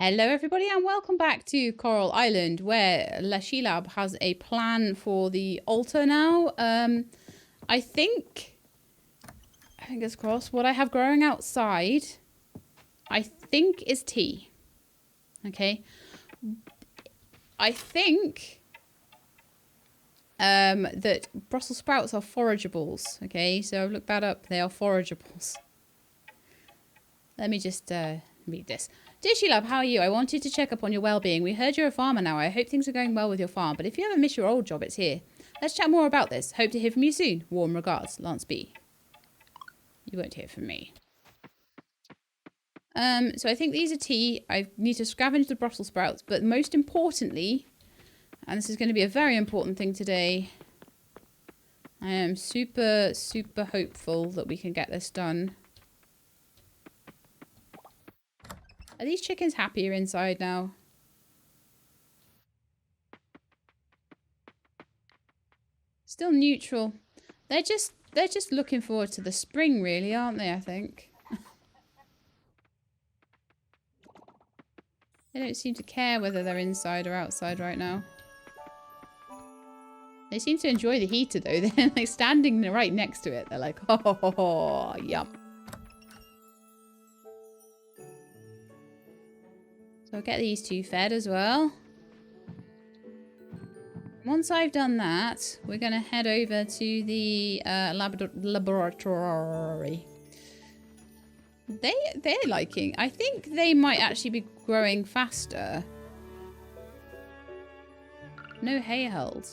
Hello everybody and welcome back to Coral Island where Lashilab has a plan for the altar now. I think, fingers crossed, what I have growing outside, I think is tea. Okay. I think that Brussels sprouts are forageables. Okay, so I've looked that up. They are forageables. Let me just read this. Dear Sheilab, how are you? I wanted to check up on your well-being. We heard you're a farmer now. I hope things are going well with your farm. But if you ever miss your old job, it's here. Let's chat more about this. Hope to hear from you soon. Warm regards, Lance B. You won't hear from me. So I think these are tea. I need to scavenge the Brussels sprouts. But most importantly, and this is going to be a very important thing today, I am super, super hopeful that we can get this done. Are these chickens happier inside now? Still neutral. They're just looking forward to the spring, really, aren't they, I think? They don't seem to care whether they're inside or outside right now. They seem to enjoy the heater, though. They're like standing right next to it. They're like, oh, yum. So I'll get these two fed as well. Once I've done that, we're going to head over to the laboratory. They're liking. I think they might actually be growing faster. No hay held.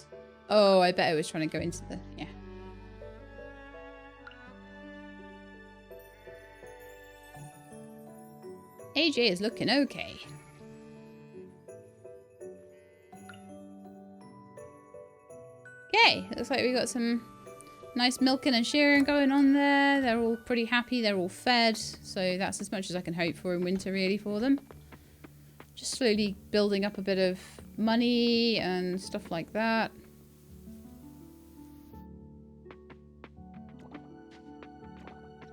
Oh, I bet I was trying to go into the... Yeah. AJ is looking okay. Okay, looks like we got some nice milking and shearing going on there. They're all pretty happy. They're all fed. So that's as much as I can hope for in winter, really, for them. Just slowly building up a bit of money and stuff like that.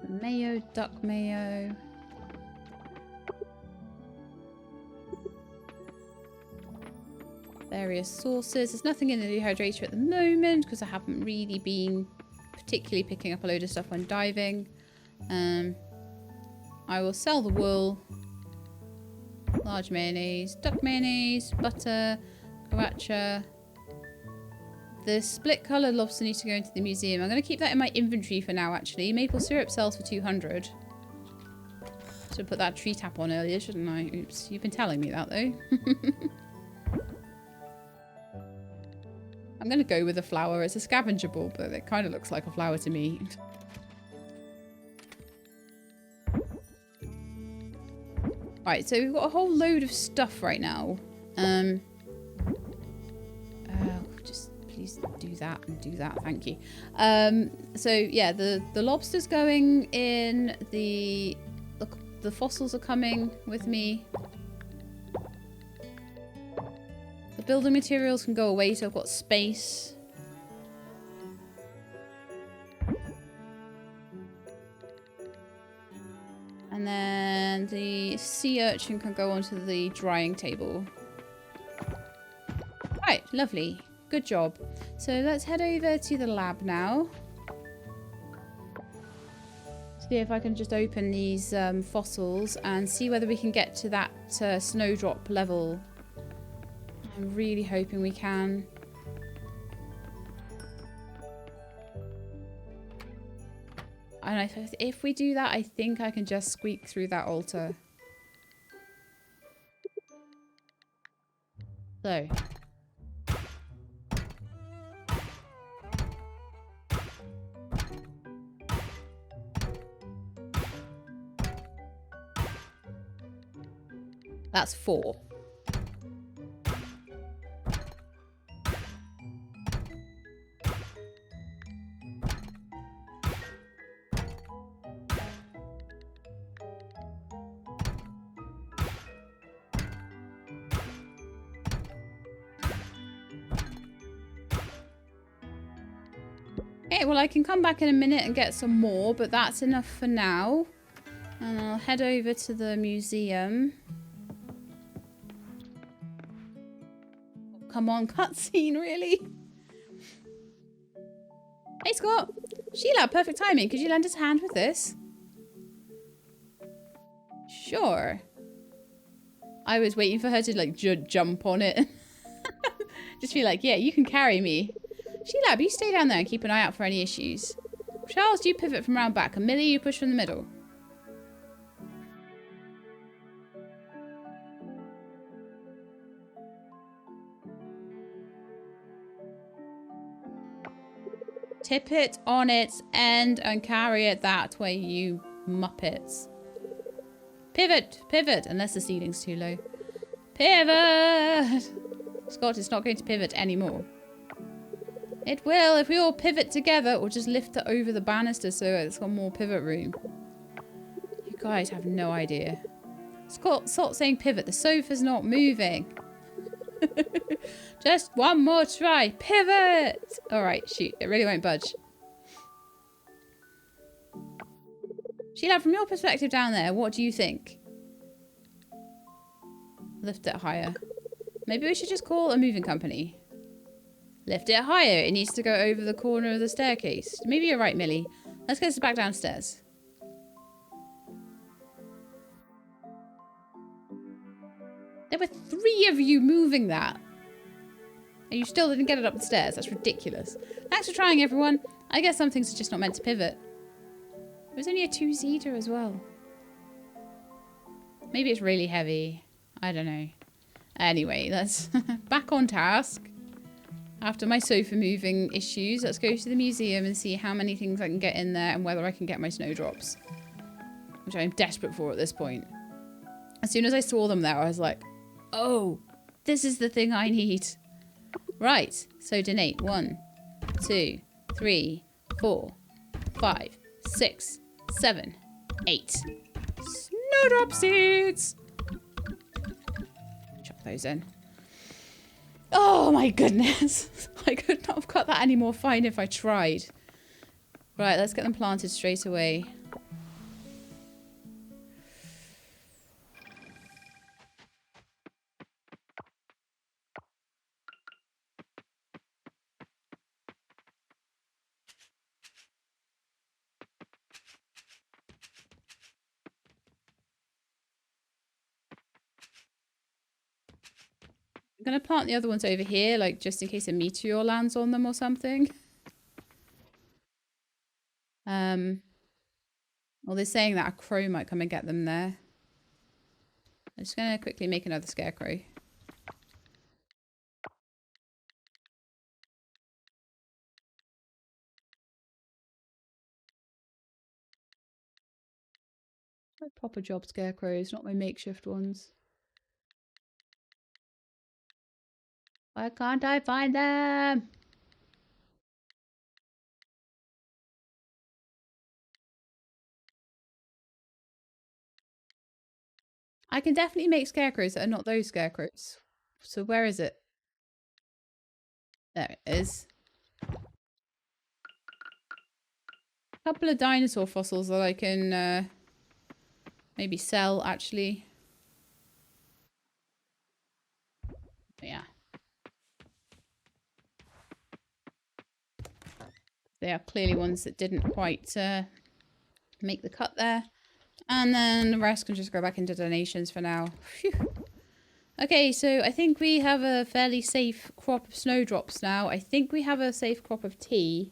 Mayo, duck mayo. Various sources. There's nothing in the dehydrator at the moment because I haven't really been particularly picking up a load of stuff when diving. I will sell the wool, large mayonnaise, duck mayonnaise, butter, sriracha. The split coloured lobster needs to go into the museum. I'm going to keep that in my inventory for now, actually. Maple syrup sells for 200. Should put that tree tap on earlier, shouldn't I? Oops, you've been telling me that, though. I'm going to go with a flower. It's a scavengeable, but it kind of looks like a flower to me. Right, so we've got a whole load of stuff right now. Just please do that and do that. Thank you. So, yeah, the lobster's going in. The fossils are coming with me. The building materials can go away, so I've got space. And then the sea urchin can go onto the drying table. Right, lovely. Good job. So let's head over to the lab now. See if I can just open these fossils and see whether we can get to that snowdrop level. I'm really hoping we can. And if we do that, I think I can just squeak through that altar. So. That's 4. Okay, well I can come back in a minute and get some more, but that's enough for now. And I'll head over to the museum. come on, cutscene, really? Hey, Scott. Sheila, perfect timing. Could you lend us a hand with this? Sure. I was waiting for her to, like, jump on it. Just be like, yeah, you can carry me. Sheila, you stay down there and keep an eye out for any issues. Charles, you pivot from round back, and Millie, you push from the middle. Tip it on its end and carry it that way, you muppets. Pivot, pivot, unless the ceiling's too low. Pivot! Scott, it's not going to pivot anymore. It will if we all pivot together, or just lift it over the banister so it's got more pivot room. You guys have no idea. Scott, stop saying pivot. The sofa's not moving. Just one more try. Pivot! Alright, shoot. It really won't budge. Sheila, from your perspective down there, what do you think? Lift it higher. Maybe we should just call a moving company. Lift it higher. It needs to go over the corner of the staircase. Maybe you're right, Millie. Let's go back downstairs. There were 3 of you moving that. And you still didn't get it up the stairs. That's ridiculous. Thanks for trying, everyone. I guess some things are just not meant to pivot. It was only a 2-seater as well. Maybe it's really heavy. I don't know. Anyway, let's back on task. After my sofa moving issues, let's go to the museum and see how many things I can get in there and whether I can get my snowdrops. Which I'm desperate for at this point. As soon as I saw them there, I was like, oh, this is the thing I need. Right, so donate 1, 2, 3, 4, 5, 6, 7, 8. Snowdrop seeds! Chuck those in. Oh my goodness. I could not have cut that any more fine if I tried. Right, let's get them planted straight away. I'm going to plant the other ones over here, like just in case a meteor lands on them or something. Well, they're saying that a crow might come and get them there. I'm just going to quickly make another scarecrow. My proper job scarecrows, not my makeshift ones. Why can't I find them? I can definitely make scarecrows that are not those scarecrows. So where is it? There it is. A couple of dinosaur fossils that I can maybe sell, actually. But yeah. They are clearly ones that didn't quite make the cut there. And then the rest can just go back into donations for now. Phew. Okay, so I think we have a fairly safe crop of snowdrops now. I think we have a safe crop of tea.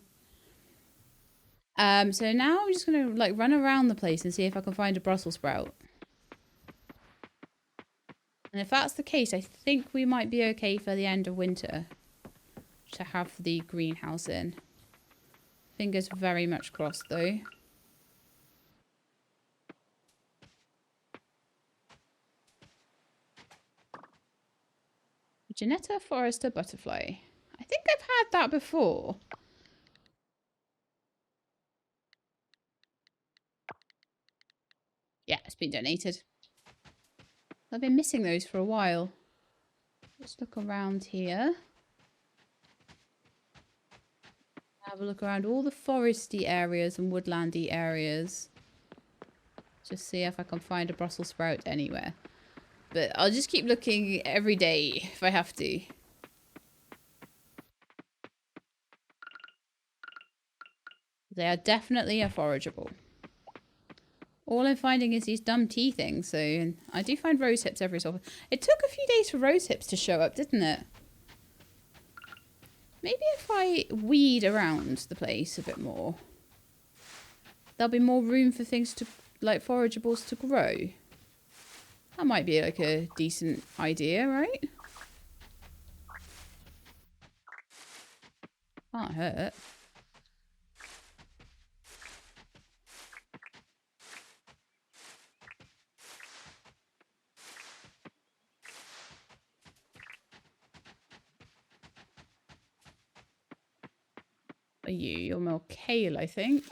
So now I'm just going to like run around the place and see if I can find a Brussels sprout. And if that's the case, I think we might be okay for the end of winter to have the greenhouse in. Fingers very much crossed though. Janetta Forrester butterfly. I think I've had that before. Yeah, it's been donated. I've been missing those for a while. Let's look around here. Have a look around all the foresty areas and woodlandy areas. Just see if I can find a Brussels sprout anywhere. But I'll just keep looking every day if I have to. They are definitely a forageable. All I'm finding is these dumb tea things. So I do find rose hips every so often. It took a few days for rose hips to show up, didn't it? Maybe if I weed around the place a bit more, there'll be more room for things to, like forageables, to grow. That might be like a decent idea, right? Can't hurt. Are you? You're more kale, I think.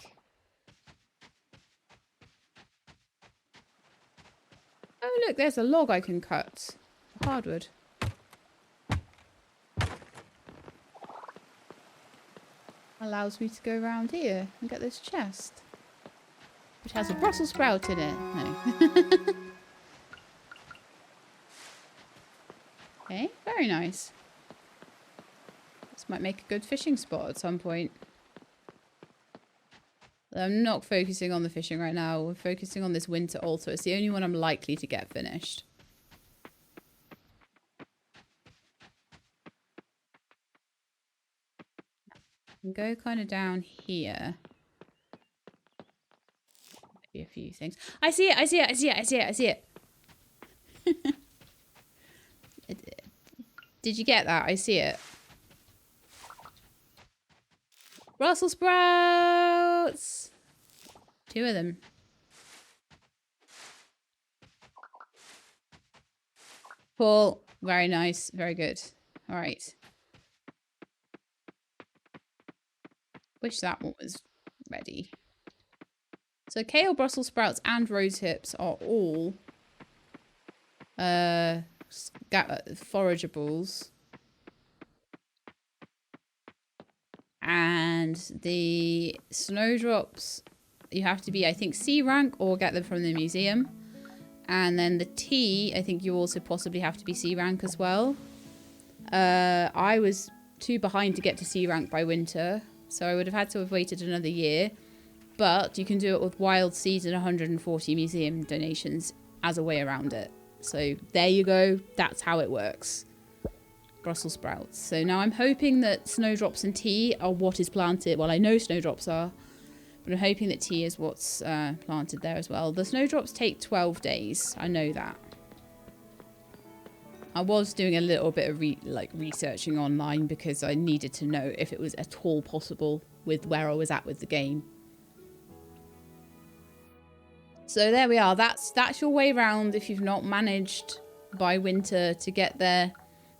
Oh, look, there's a log I can cut. Hardwood. Allows me to go around here and get this chest. Which has a Brussels sprout in it. No. Okay, very nice. This might make a good fishing spot at some point. I'm not focusing on the fishing right now. We're focusing on this winter altar. It's the only one I'm likely to get finished. And go kind of down here. Maybe a few things. I see it, I see it, I see it, I see it, I see it. Did you get that? I see it. Brussels sprouts! 2 of them. Cool. Very nice. Very good. All right. Wish that one was ready. So kale, Brussels sprouts, and rose hips are all forageables. And the snowdrops, you have to be, I think, C rank or get them from the museum. And then the tea, I think you also possibly have to be C rank as well. I was too behind to get to C rank by winter, so I would have had to have waited another year. But you can do it with wild seeds and 140 museum donations as a way around it. So there you go. That's how it works. Brussels sprouts. So now I'm hoping that snowdrops and tea are what is planted. Well, I know snowdrops are, but I'm hoping that tea is what's planted there as well. The snowdrops take 12 days. I know that. I was doing a little bit of researching online because I needed to know if it was at all possible with where I was at with the game. So there we are. That's your way round if you've not managed by winter to get there.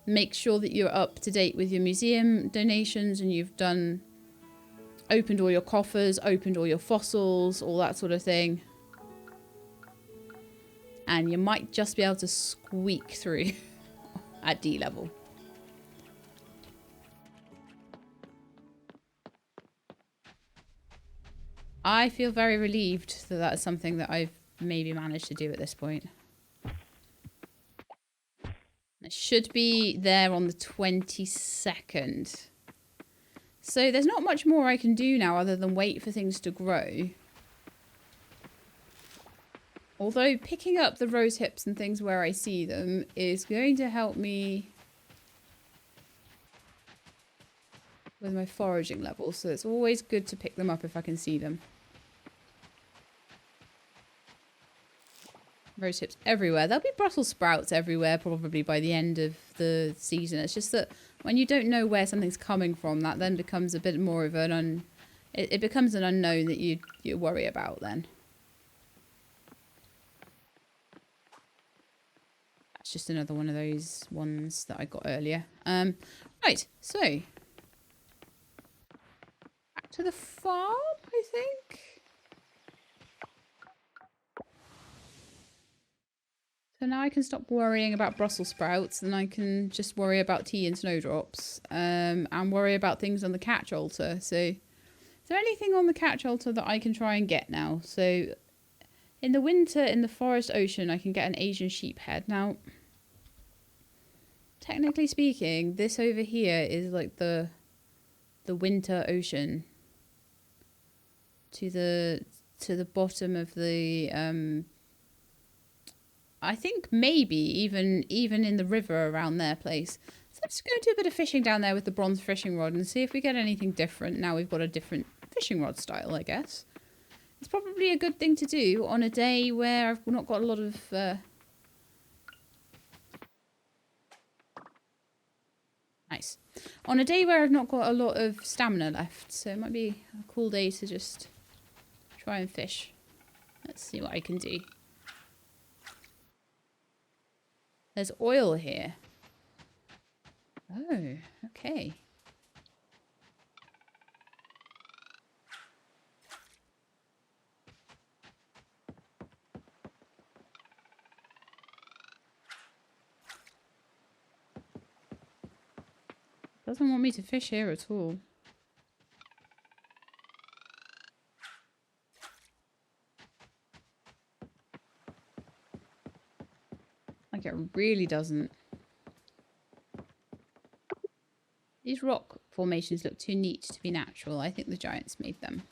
Make sure that you're up to date with your museum donations and you've opened all your coffers, opened all your fossils, all that sort of thing. And you might just be able to squeak through at D level. I feel very relieved that that's something that I've maybe managed to do at this point. It should be there on the 22nd. So there's not much more I can do now other than wait for things to grow. Although picking up the rose hips and things where I see them is going to help me with my foraging levels. So it's always good to pick them up if I can see them. Rose hips everywhere. There'll be Brussels sprouts everywhere probably by the end of the season. It's just that when you don't know where something's coming from, that then becomes a bit more of an it becomes an unknown that you worry about then. That's just another one of those ones that I got earlier. Right, so back to the farm, I think. So now I can stop worrying about Brussels sprouts and I can just worry about tea and snowdrops and worry about things on the catch altar. So is there anything on the catch altar that I can try and get now? So in the winter, in the forest ocean, I can get an Asian sheep head. Now, technically speaking, this over here is like the winter ocean. to the bottom of the I think maybe even in the river around their place. So let's go do a bit of fishing down there with the bronze fishing rod and see if we get anything different. Now we've got a different fishing rod style, I guess. It's probably a good thing to do on a day where I've not got a lot of nice. On a day where I've not got a lot of stamina left, so it might be a cool day to just try and fish. Let's see what I can do. There's oil here. Oh, okay. Doesn't want me to fish here at all. Like it really doesn't. These rock formations look too neat to be natural. I think the giants made them.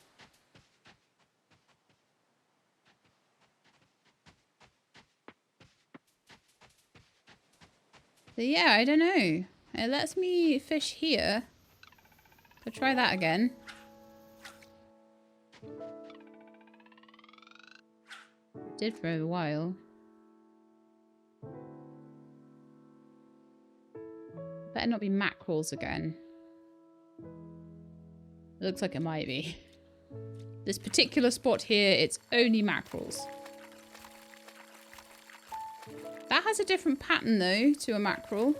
So yeah, I don't know. It lets me fish here. Could try that again. Did for a while. Better not be mackerels again. It looks like it might be. This particular spot here, it's only mackerels. That has a different pattern though to a mackerel.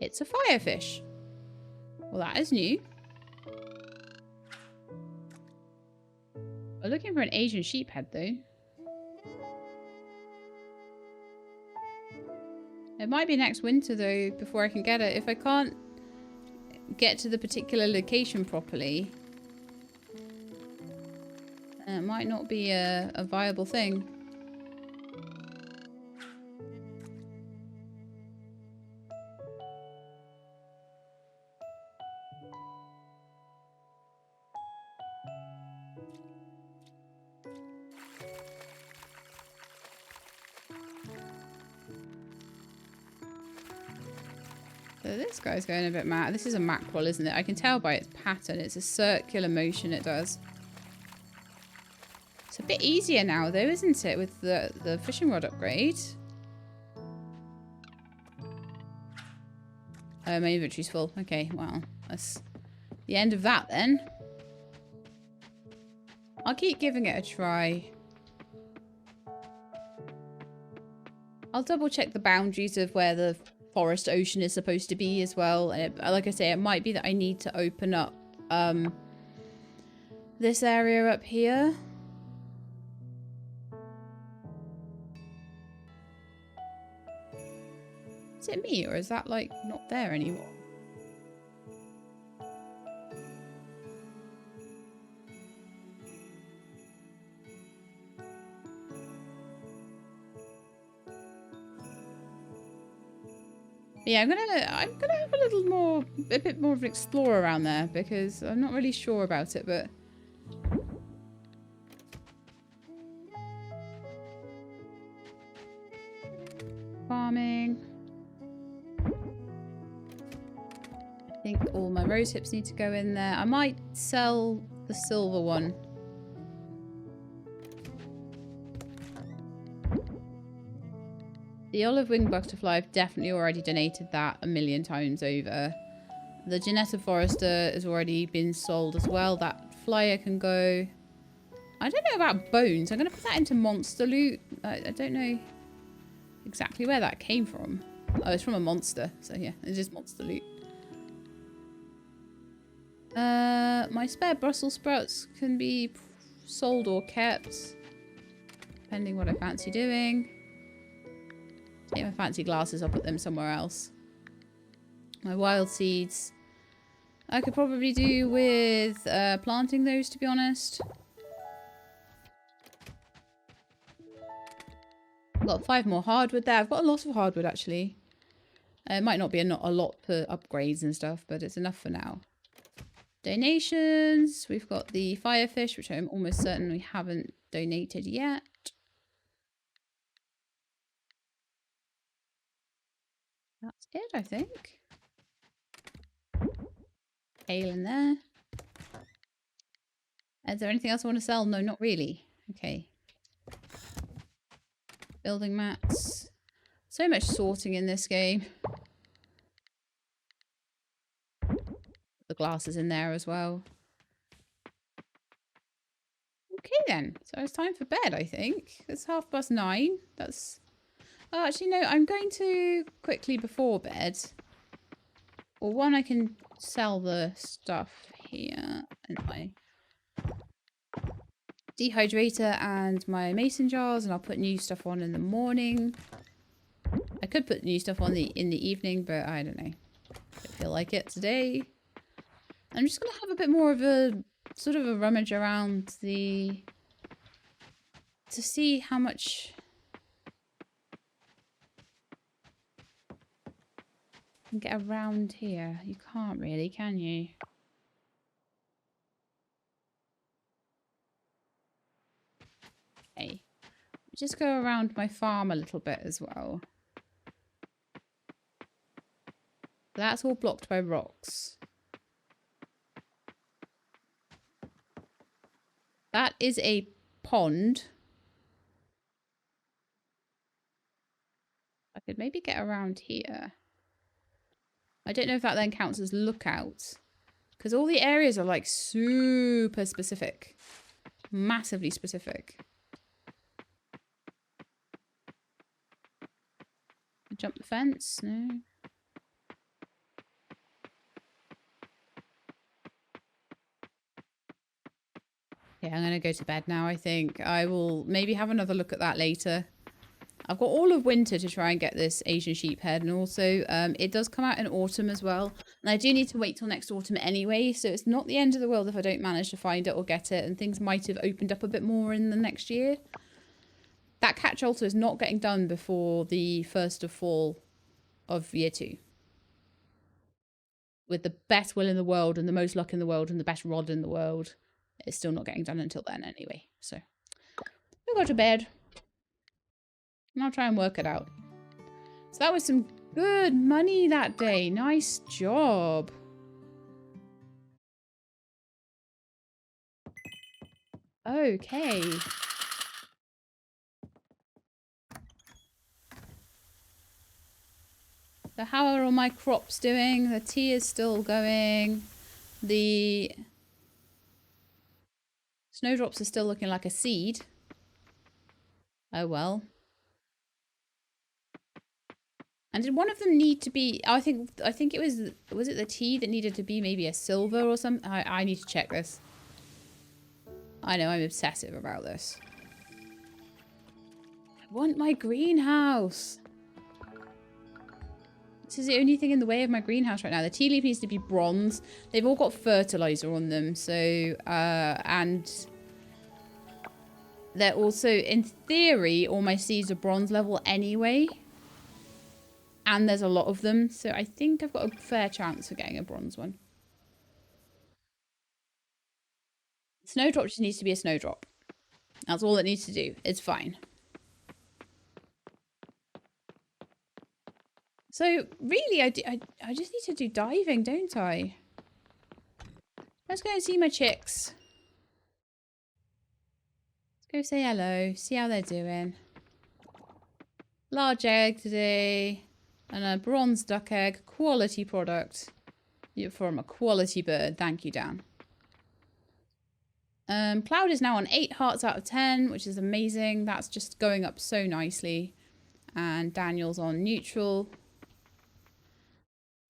It's a firefish. Well, that is new. We're looking for an Asian sheephead though. It might be next winter though before I can get it. If I can't get to the particular location properly, it might not be a viable thing. So this guy's going a bit mad. This is a mackerel, isn't it? I can tell by its pattern. It's a circular motion it does. It's a bit easier now though, isn't it, with the fishing rod upgrade? Oh, my inventory's full. Okay, well, that's the end of that then. I'll keep giving it a try. I'll double check the boundaries of where the forest ocean is supposed to be as well. And like I say, it might be that I need to open up this area up here. Is it me or is that like not there anymore? Yeah, I'm gonna have a bit more of an explore around there because I'm not really sure about it, but farming. I think all my rose hips need to go in there. I might sell the silver one. The olive winged butterfly, I've definitely already donated that 1,000,000 times over. The Janetta Forester has already been sold as well. That flyer can go. I don't know about bones. I'm going to put that into monster loot. I don't know exactly where that came from. Oh, it's from a monster. So yeah, it's just monster loot. My spare Brussels sprouts can be sold or kept, depending what I fancy doing. Take my fancy glasses, I'll put them somewhere else. My wild seeds, I could probably do with planting those, to be honest. I've got 5 more hardwood there. I've got a lot of hardwood, actually. It might not be a lot for upgrades and stuff, but it's enough for now. Donations. We've got the firefish, which I'm almost certain we haven't donated yet. That's it, I think. Ale in there. Is there anything else I want to sell? No, not really. Okay. Building mats. So much sorting in this game. The glass is in there as well. Okay then. So it's time for bed, I think. It's 9:30. That's... Oh, actually, no. I'm going to quickly before bed. Well, one, I can sell the stuff here in my dehydrator and my mason jars, and I'll put new stuff on in the morning. I could put new stuff on in the evening, but I don't know. Don't feel like it today. I'm just going to have a bit more of a sort of a rummage around to see how much I can get around here. You can't really, can you? Okay. Just go around my farm a little bit as well. That's all blocked by rocks. That is a pond. I could maybe get around here. I don't know if that then counts as lookout. Because all the areas are like super specific. Massively specific. Jump the fence? No. Yeah, I'm going to go to bed now, I think. I will maybe have another look at that later. I've got all of winter to try and get this Asian sheep head. And also, it does come out in autumn as well. And I do need to wait till next autumn anyway. So it's not the end of the world if I don't manage to find it or get it. And things might have opened up a bit more in the next year. That catch also is not getting done before the 1st of fall of year 2. With the best will in the world and the most luck in the world and the best rod in the world. It's still not getting done until then anyway. So, we'll go to bed. And I'll try and work it out. So that was some good money that day. Nice job. Okay. So how are all my crops doing? The tea is still going. The snowdrops are still looking like a seed. Oh well. And did one of them need to be... I think it was it the tea that needed to be maybe a silver or something? I need to check this. I know, I'm obsessive about this. I want my greenhouse. This is the only thing in the way of my greenhouse right now. The tea leaf needs to be bronze. They've all got fertilizer on them. So, and they're also, in theory, all my seeds are bronze level anyway. And there's a lot of them. So I think I've got a fair chance of getting a bronze one. Snowdrop just needs to be a snowdrop. That's all it needs to do. It's fine. So really, I just need to do diving, don't I? Let's go and see my chicks. Let's go say hello. See how they're doing. Large egg today. And a bronze duck egg. Quality product. You're from a quality bird. Thank you, Dan. Cloud is now on 8 hearts out of 10, which is amazing. That's just going up so nicely. And Daniel's on neutral.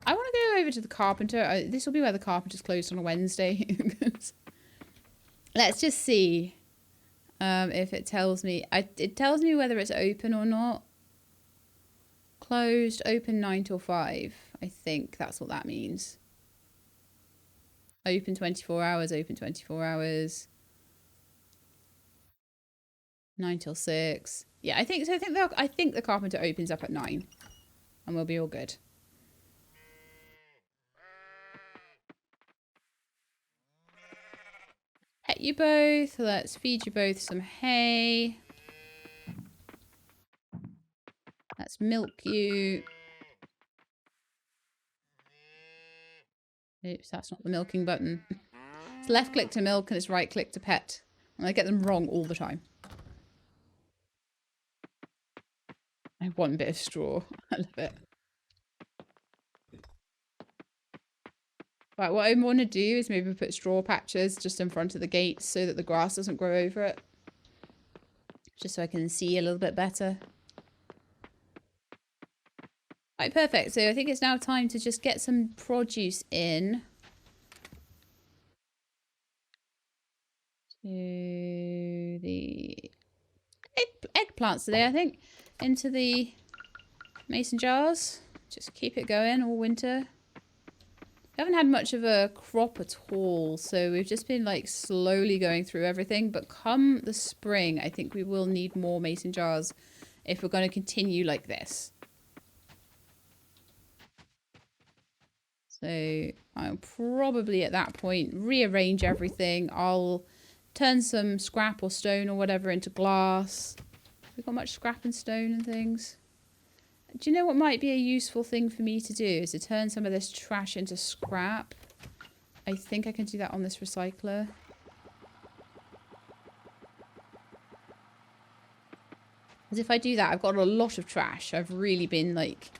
I want to go over to the carpenter. This will be where the carpenter's closed on a Wednesday. Let's just see if it tells me. It tells me whether it's open or not. Closed, open 9 till 5. I think that's what that means. Open 24 hours, open 24 hours. 9 till 6. Yeah, I think so. I think the carpenter opens up at 9. And we'll be all good. pet you both. Let's feed you both some hay. Let's milk you. Oops, that's not the milking button. It's left click to milk and it's right click to pet. And I get them wrong all the time. I have one bit of straw. I love it. Right, what I want to do is maybe put straw patches just in front of the gates so that the grass doesn't grow over it. Just so I can see a little bit better. Right, perfect. So I think it's now time to just get some produce in. To the eggplants today, I think. Into the mason jars. Just keep it going all winter. We haven't had much of a crop at all, so we've just been like slowly going through everything. But come the spring, I think we will need more mason jars if we're going to continue like this. So I'll probably at that point rearrange everything. I'll turn some scrap or stone or whatever into glass. We've got much scrap and stone and things. Do you know what might be a useful thing for me to do is to turn some of this trash into scrap. I think I can do that on this recycler. Because if I do that, I've got a lot of trash. I've really been like...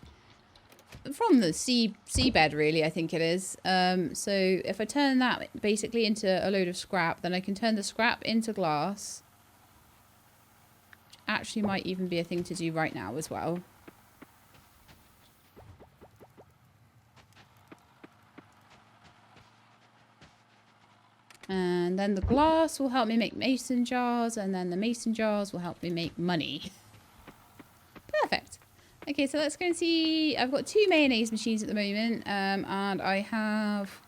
from the seabed, really, I think it is. So if I turn that basically into a load of scrap, then I can turn the scrap into glass. Which actually might even be a thing to do right now as well. And then the glass will help me make mason jars, and then the mason jars will help me make money. Perfect. Okay, so let's go and see. I've got 2 mayonnaise machines at the moment, and I have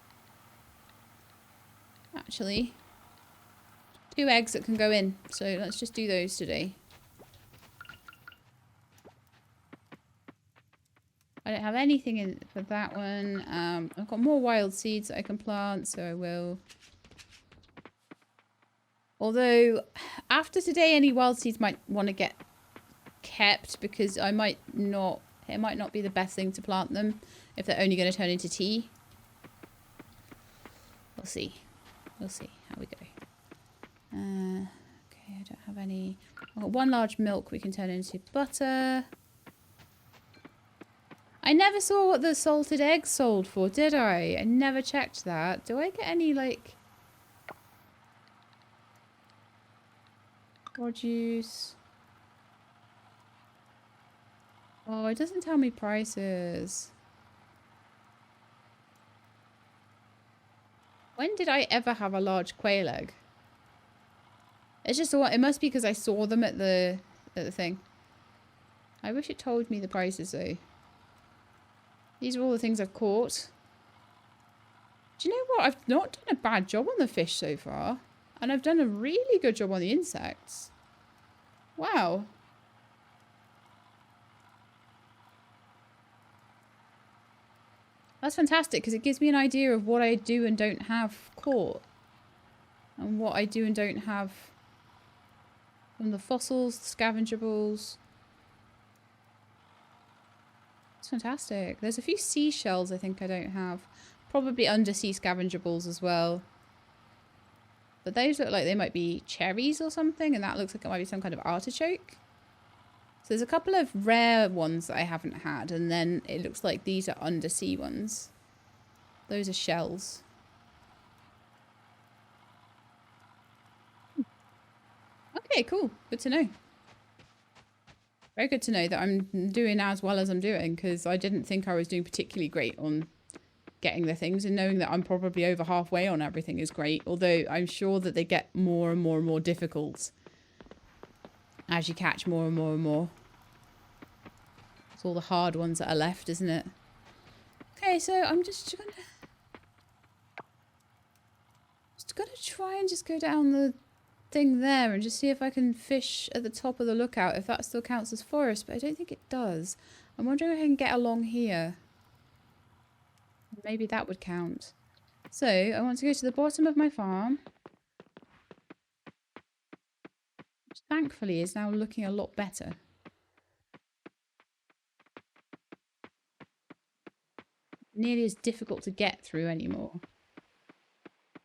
actually 2 eggs that can go in. So let's just do those today. I don't have anything in for that one. I've got more wild seeds that I can plant, so I will. Although, after today, any wild seeds might want to get kept because I might not. It might not be the best thing to plant them if they're only going to turn into tea. We'll see. We'll see how we go. Okay, I don't have any. I've got 1 large milk we can turn into butter. I never saw what the salted eggs sold for, did I? I never checked that. Do I get any, like... produce? Oh, it doesn't tell me prices. When did I ever have a large quail egg? It's just it must be because I saw them at the thing. I wish it told me the prices though. These are all the things I've caught. Do you know what? I've not done a bad job on the fish so far. And I've done a really good job on the insects. Wow. That's fantastic because it gives me an idea of what I do and don't have caught. And what I do and don't have from the fossils, the scavengables. It's fantastic. There's a few seashells I think I don't have. Probably undersea scavengables as well. But those look like they might be cherries or something. And that looks like it might be some kind of artichoke. So there's a couple of rare ones that I haven't had. And then it looks like these are undersea ones. Those are shells. Okay, cool. Good to know. Very good to know that I'm doing as well as I'm doing. Because I didn't think I was doing particularly great on getting the things. And knowing that I'm probably over halfway on everything is great. Although I'm sure that they get more and more and more difficult. As you catch more and more and more. It's all the hard ones that are left, isn't it? Okay, so I'm just gonna try and just go down the thing there and just see if I can fish at the top of the lookout, if that still counts as forest, but I don't think it does. I'm wondering if I can get along here. Maybe that would count. So I want to go to the bottom of my farm. thankfully is now looking a lot better. Nearly as difficult to get through anymore.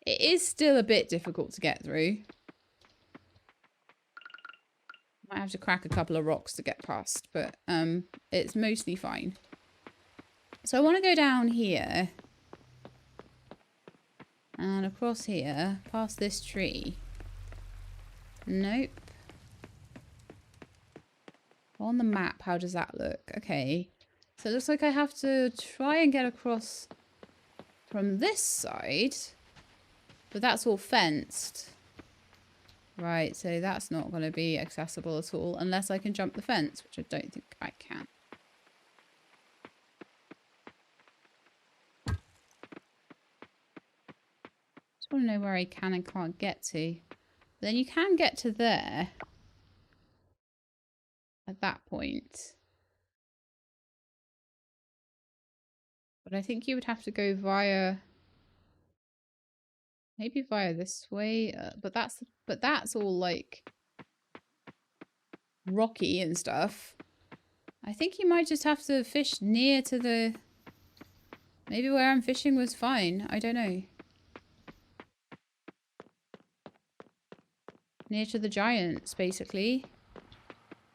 It is still a bit difficult to get through. Might have to crack a couple of rocks to get past, but it's mostly fine. So I want to go down here and across here, past this tree. Nope. On the map, how does that look? Okay. So it looks like I have to try and get across from this side, but that's all fenced. Right, so that's not going to be accessible at all unless I can jump the fence, which I don't think I can. Just want to know where I can and can't get to. But then you can get to there at that point. But I think you would have to go via... maybe via this way, but that's all like rocky and stuff. I think you might just have to fish near to the... maybe where I'm fishing was fine. I don't know. Near to the giants, basically.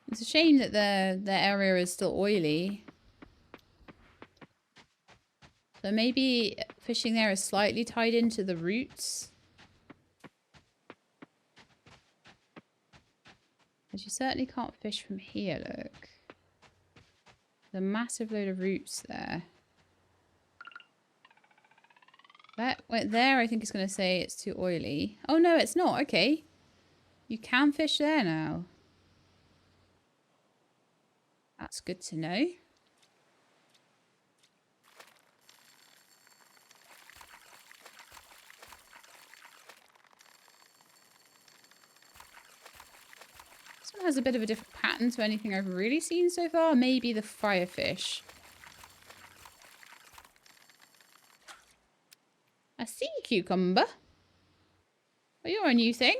It's a shame that their area is still oily. So maybe fishing there is slightly tied into the roots. But you certainly can't fish from here, look. There's a massive load of roots there. That went there, I think it's going to say it's too oily. Oh, no, it's not. Okay. You can fish there now. That's good to know. This one has a bit of a different pattern to anything I've really seen so far. Maybe the firefish. A sea cucumber. Well, you're a new thing.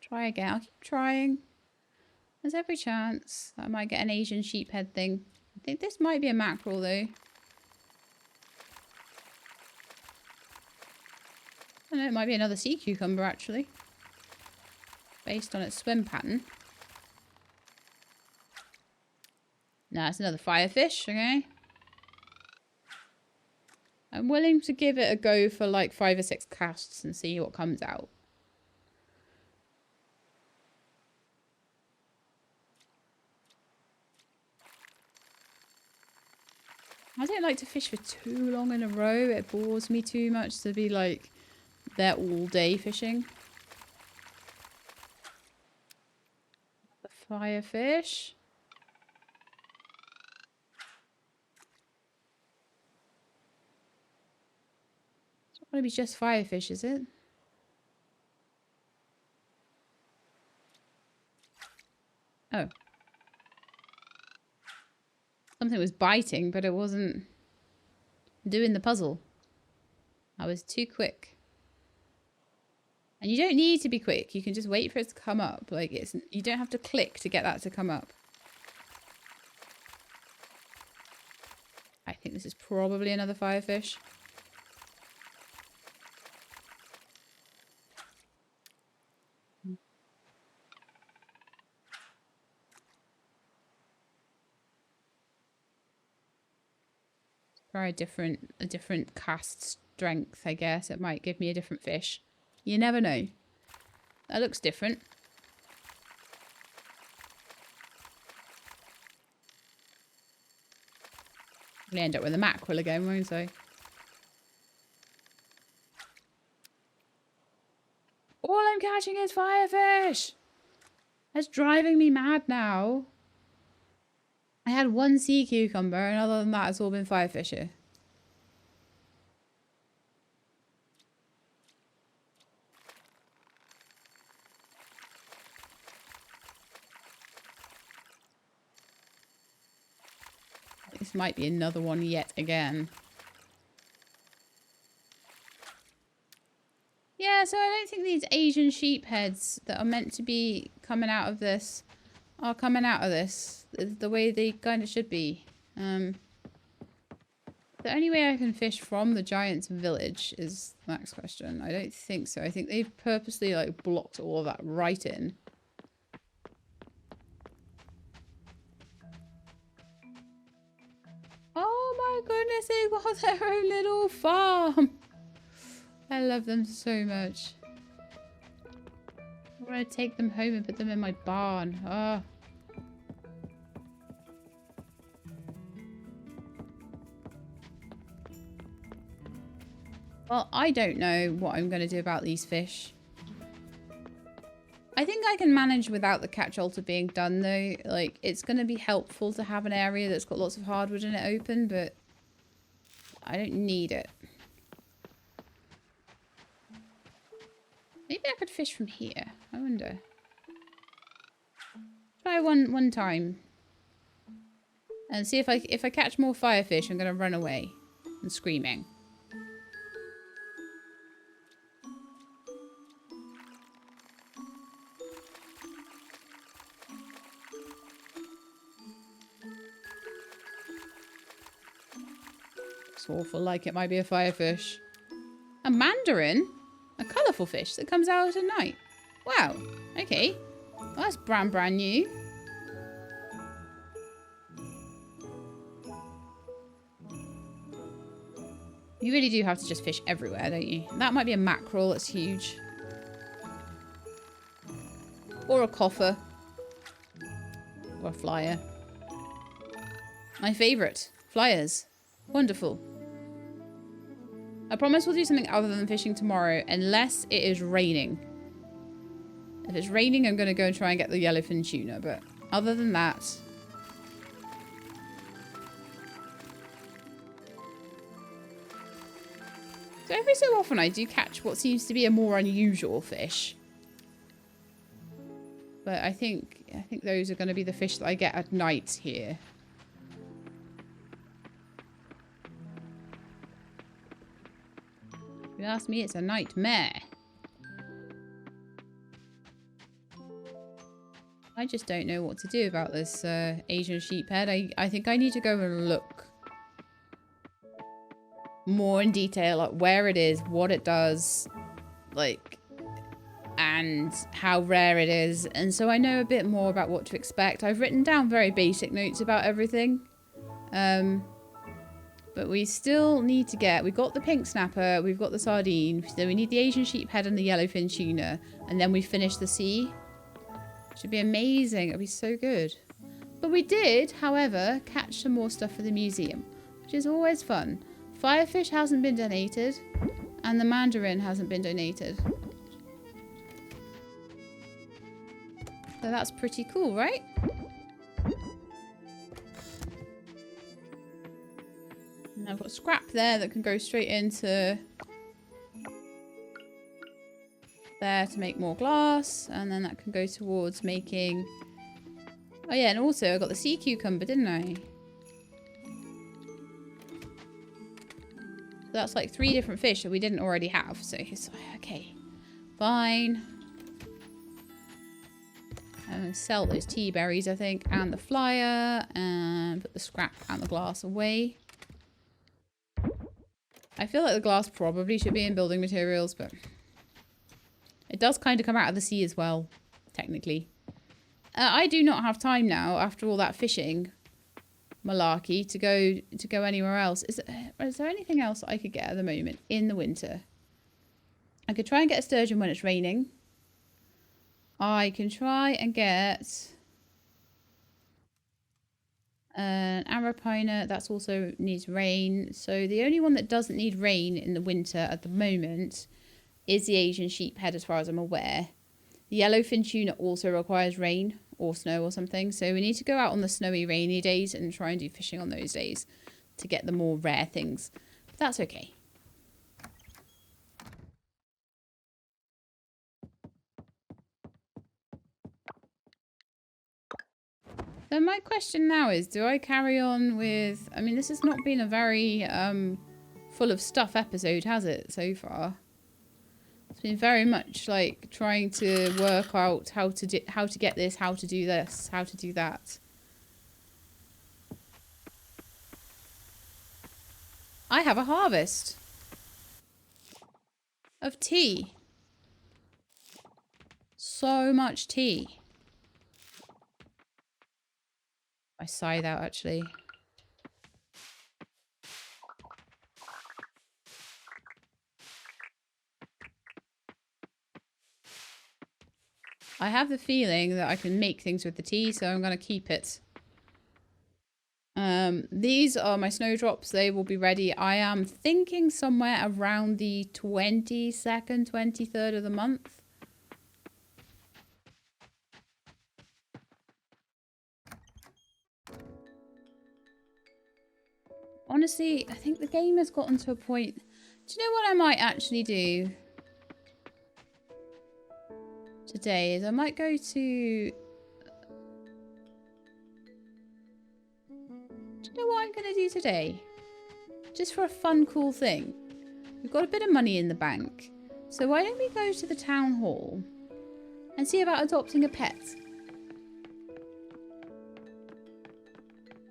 Try again. I'll keep trying. There's every chance that I might get an Asian sheephead thing. I think this might be a mackerel though. I don't know, it might be another sea cucumber actually. Based on its swim pattern. No, it's another firefish, okay. I'm willing to give it a go for like 5 or 6 casts and see what comes out. I don't like to fish for too long in a row. It bores me too much to be like there all day fishing. The firefish. It's not going to be just firefish, is it? Oh. Something was biting, but it wasn't doing the puzzle. I was too quick. And you don't need to be quick. You can just wait for it to come up. Like you don't have to click to get that to come up. I think this is probably another firefish. Try a different cast strength, I guess. It might give me a different fish. You never know. That looks different. I'll end up with a mackerel again, won't I? All I'm catching is firefish! That's driving me mad now. I had 1 sea cucumber, and other than that, it's all been firefish here. This might be another one yet again. Yeah, so I don't think these Asian sheep heads that are meant to be coming out of this are coming out of this the way they kind of should be. The only way I can fish from the giant's village is the next question. I don't think so. I think they've purposely like blocked all of that right in. Oh my goodness, they've got their own little farm. I love them so much. I'm gonna take them home and put them in my barn. Oh. Well, I don't know what I'm gonna do about these fish. I think I can manage without the catch altar being done though. Like, it's gonna be helpful to have an area that's got lots of hardwood in it open, but I don't need it. Maybe I could fish from here. I wonder. Try one time. And see if I catch more firefish, I'm gonna run away and screaming. It's awful like it might be a firefish. A mandarin? A colourful fish that comes out at night. Wow. Okay. Well, that's brand new. You really do have to just fish everywhere, don't you? That might be a mackerel. It's huge. Or a coffer. Or a flyer. My favourite. Flyers. Wonderful. I promise we'll do something other than fishing tomorrow, unless it is raining. If it's raining, I'm going to go and try and get the yellowfin tuna, but other than that... So every so often I do catch what seems to be a more unusual fish. But I think those are going to be the fish that I get at night here. If you ask me, it's a nightmare. I just don't know what to do about this Asian sheephead. I think I need to go and look more in detail, like where it is, what it does, like, and how rare it is. And so I know a bit more about what to expect. I've written down very basic notes about everything. But we still need to get... We've got the pink snapper, we've got the sardine, so we need the Asian sheephead and the yellowfin tuna. And then we finish the sea. Should be amazing. It'll be so good. But we did, however, catch some more stuff for the museum, which is always fun. Firefish hasn't been donated, and the mandarin hasn't been donated. So that's pretty cool, right? And I've got scrap there that can go straight into there to make more glass, and then that can go towards making... Oh yeah, and also I got the sea cucumber, didn't I? So that's like 3 different fish that we didn't already have. So it's okay, fine. I'm gonna sell those tea berries, I think, and the flyer, and put the scrap and the glass away. I feel like the glass probably should be in building materials, but it does kind of come out of the sea as well, technically. I do not have time now, after all that fishing malarkey, to go anywhere else. Is there anything else I could get at the moment in the winter? I could try and get a sturgeon when it's raining. I can try and get an arapina. That's also needs rain. So the only one that doesn't need rain in the winter at the moment is the Asian sheephead, as far as I'm aware. The yellowfin tuna also requires rain or snow or something. So we need to go out on the snowy, rainy days and try and do fishing on those days to get the more rare things. But that's okay. So my question now is, do I carry on with... I mean, this has not been a very full of stuff episode, has it, so far? It's been very much like trying to work out how to get this, how to do this, how to do that. I have a harvest of tea. So much tea. I sighed out actually. I have the feeling that I can make things with the tea, so I'm going to keep it. These are my snowdrops. They will be ready. I am thinking somewhere around the 22nd, 23rd of the month. Honestly, I think the game has gotten to a point. Do you know what I might actually do today? Is I might go to... Do you know what I'm going to do today? Just for a fun, cool thing. We've got a bit of money in the bank. So why don't we go to the town hall and see about adopting a pet?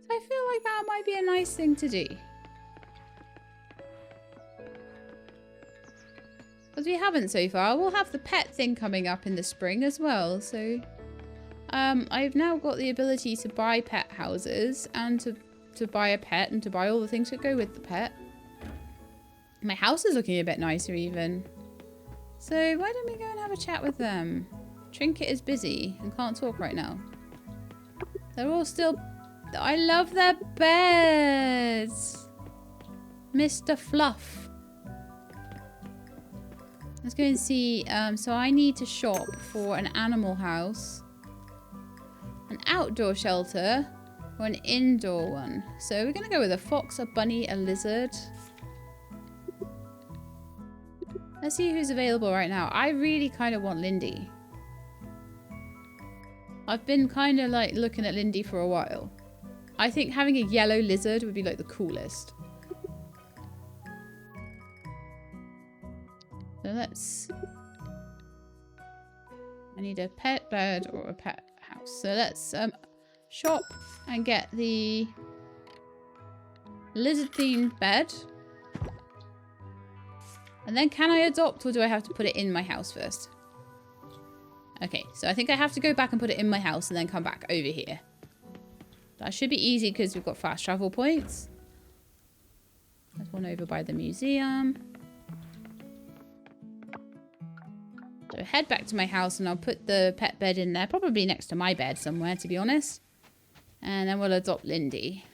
I feel like that might be a nice thing to do. Because we haven't so far. We'll have the pet thing coming up in the spring as well. So I've now got the ability to buy pet houses and to buy a pet and to buy all the things that go with the pet. My house is looking a bit nicer even. So why don't we go and have a chat with them? Trinket is busy and can't talk right now. They're all still... I love their beds. Mr. Fluff. Let's go and see. So I need to shop for an animal house, an outdoor shelter, or an indoor one. So we're going to go with a fox, a bunny, a lizard. Let's see who's available right now. I really kind of want Lindy. I've been kind of like looking at Lindy for a while. I think having a yellow lizard would be like the coolest. So let's... I need a pet bed or a pet house. So let's shop and get the lizard themed bed. And then can I adopt or do I have to put it in my house first? Okay, so I think I have to go back and put it in my house and then come back over here. That should be easy because we've got fast travel points. There's one over by the museum. So head back to my house and I'll put the pet bed in there. Probably next to my bed somewhere, to be honest. And then we'll adopt Lindy.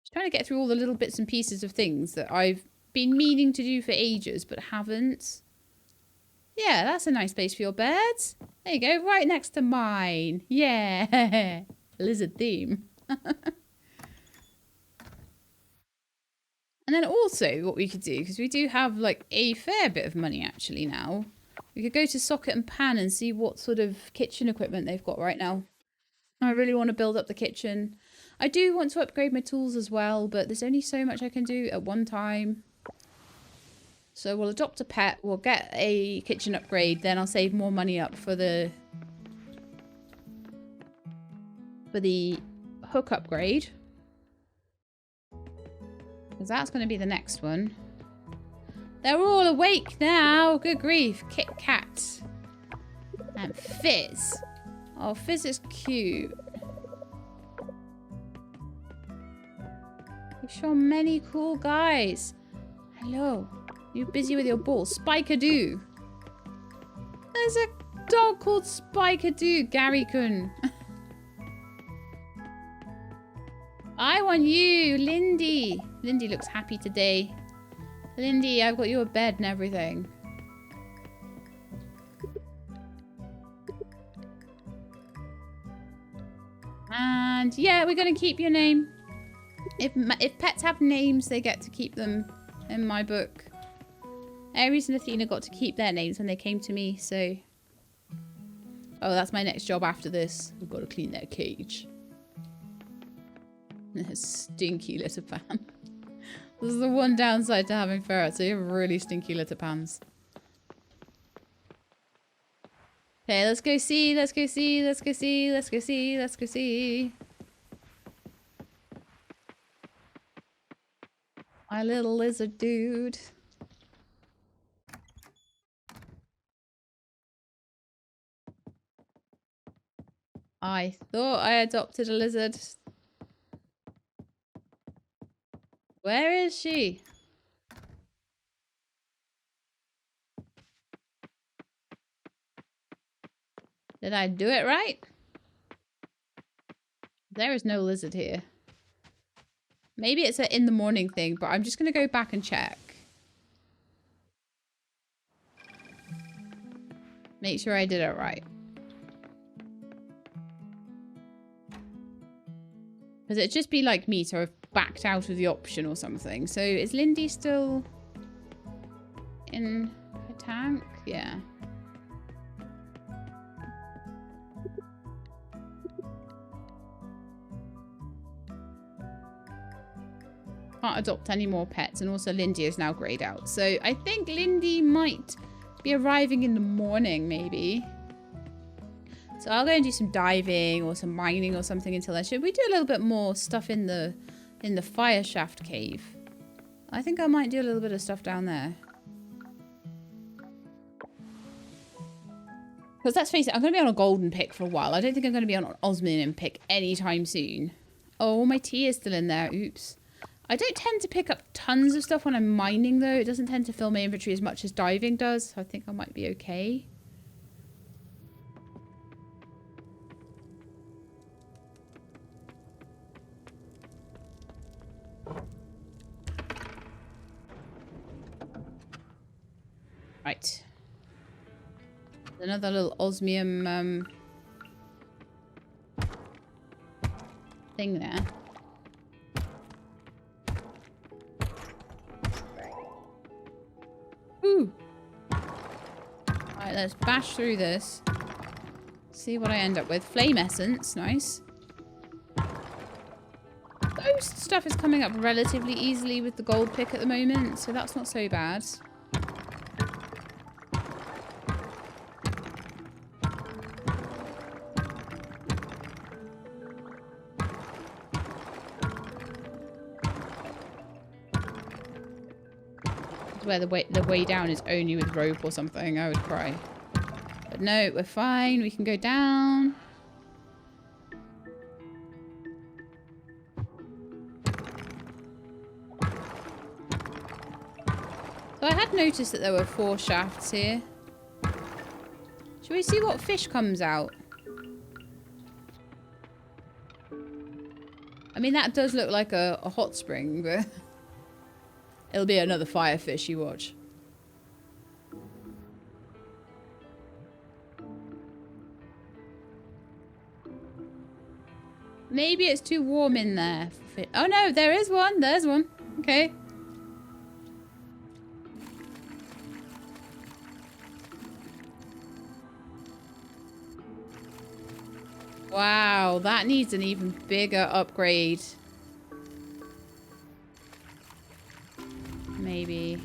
Just trying to get through all the little bits and pieces of things that I've been meaning to do for ages but haven't. Yeah, that's a nice place for your birds. There you go, right next to mine. Yeah, lizard theme. And then also what we could do, because we do have like a fair bit of money actually now. We could go to Socket and Pan and see what sort of kitchen equipment they've got right now. I really want to build up the kitchen. I do want to upgrade my tools as well, but there's only so much I can do at one time. So we'll adopt a pet, we'll get a kitchen upgrade, then I'll save more money up for the hook upgrade. Because that's going to be the next one. They're all awake now. Good grief. Kit Kat. And Fizz. Oh, Fizz is cute. You show many cool guys. Hello. You busy with your ball? Spike-a-doo. There's a dog called Spike-a-doo. Gary-kun. I want you, Lindy. Lindy looks happy today. Lindy, I've got you a bed and everything. And yeah, we're going to keep your name. If pets have names, they get to keep them in my book. Aries and Athena got to keep their names when they came to me, so... Oh, that's my next job after this. We've got to clean their cage. Stinky litter pan. This is the one downside to having ferrets. They have really stinky litter pans. Okay, let's go see, let's go see, let's go see, let's go see, let's go see. My little lizard dude. I thought I adopted a lizard. Where is she? Did I do it right? There is no lizard here. Maybe it's an in the morning thing, but I'm just going to go back and check. Make sure I did it right. Because it'd just be like me to have backed out of the option or something. So is Lindy still in her tank? Yeah. Can't adopt any more pets, and also Lindy is now greyed out. So I think Lindy might be arriving in the morning, maybe. So I'll go and do some diving or some mining or something until then. Should we do a little bit more stuff in the fire shaft cave? I think I might do a little bit of stuff down there. Because let's face it, I'm going to be on a golden pick for a while. I don't think I'm going to be on an osmium pick anytime soon. Oh, my tea is still in there. Oops. I don't tend to pick up tons of stuff when I'm mining, though. It doesn't tend to fill my inventory as much as diving does. So I think I might be okay. Right. Another little osmium thing there. Ooh. Alright, let's bash through this. See what I end up with. Flame essence, nice. Ghost stuff is coming up relatively easily with the gold pick at the moment, so that's not so bad. Where the way down is only with rope or something, I would cry. But no, we're fine. We can go down. So I had noticed that there were 4 shafts here. Shall we see what fish comes out? I mean, that does look like a hot spring, but... It'll be another firefish, you watch. Maybe it's too warm in there. Oh no, there is one. There's one. Okay. Wow, that needs an even bigger upgrade. Maybe.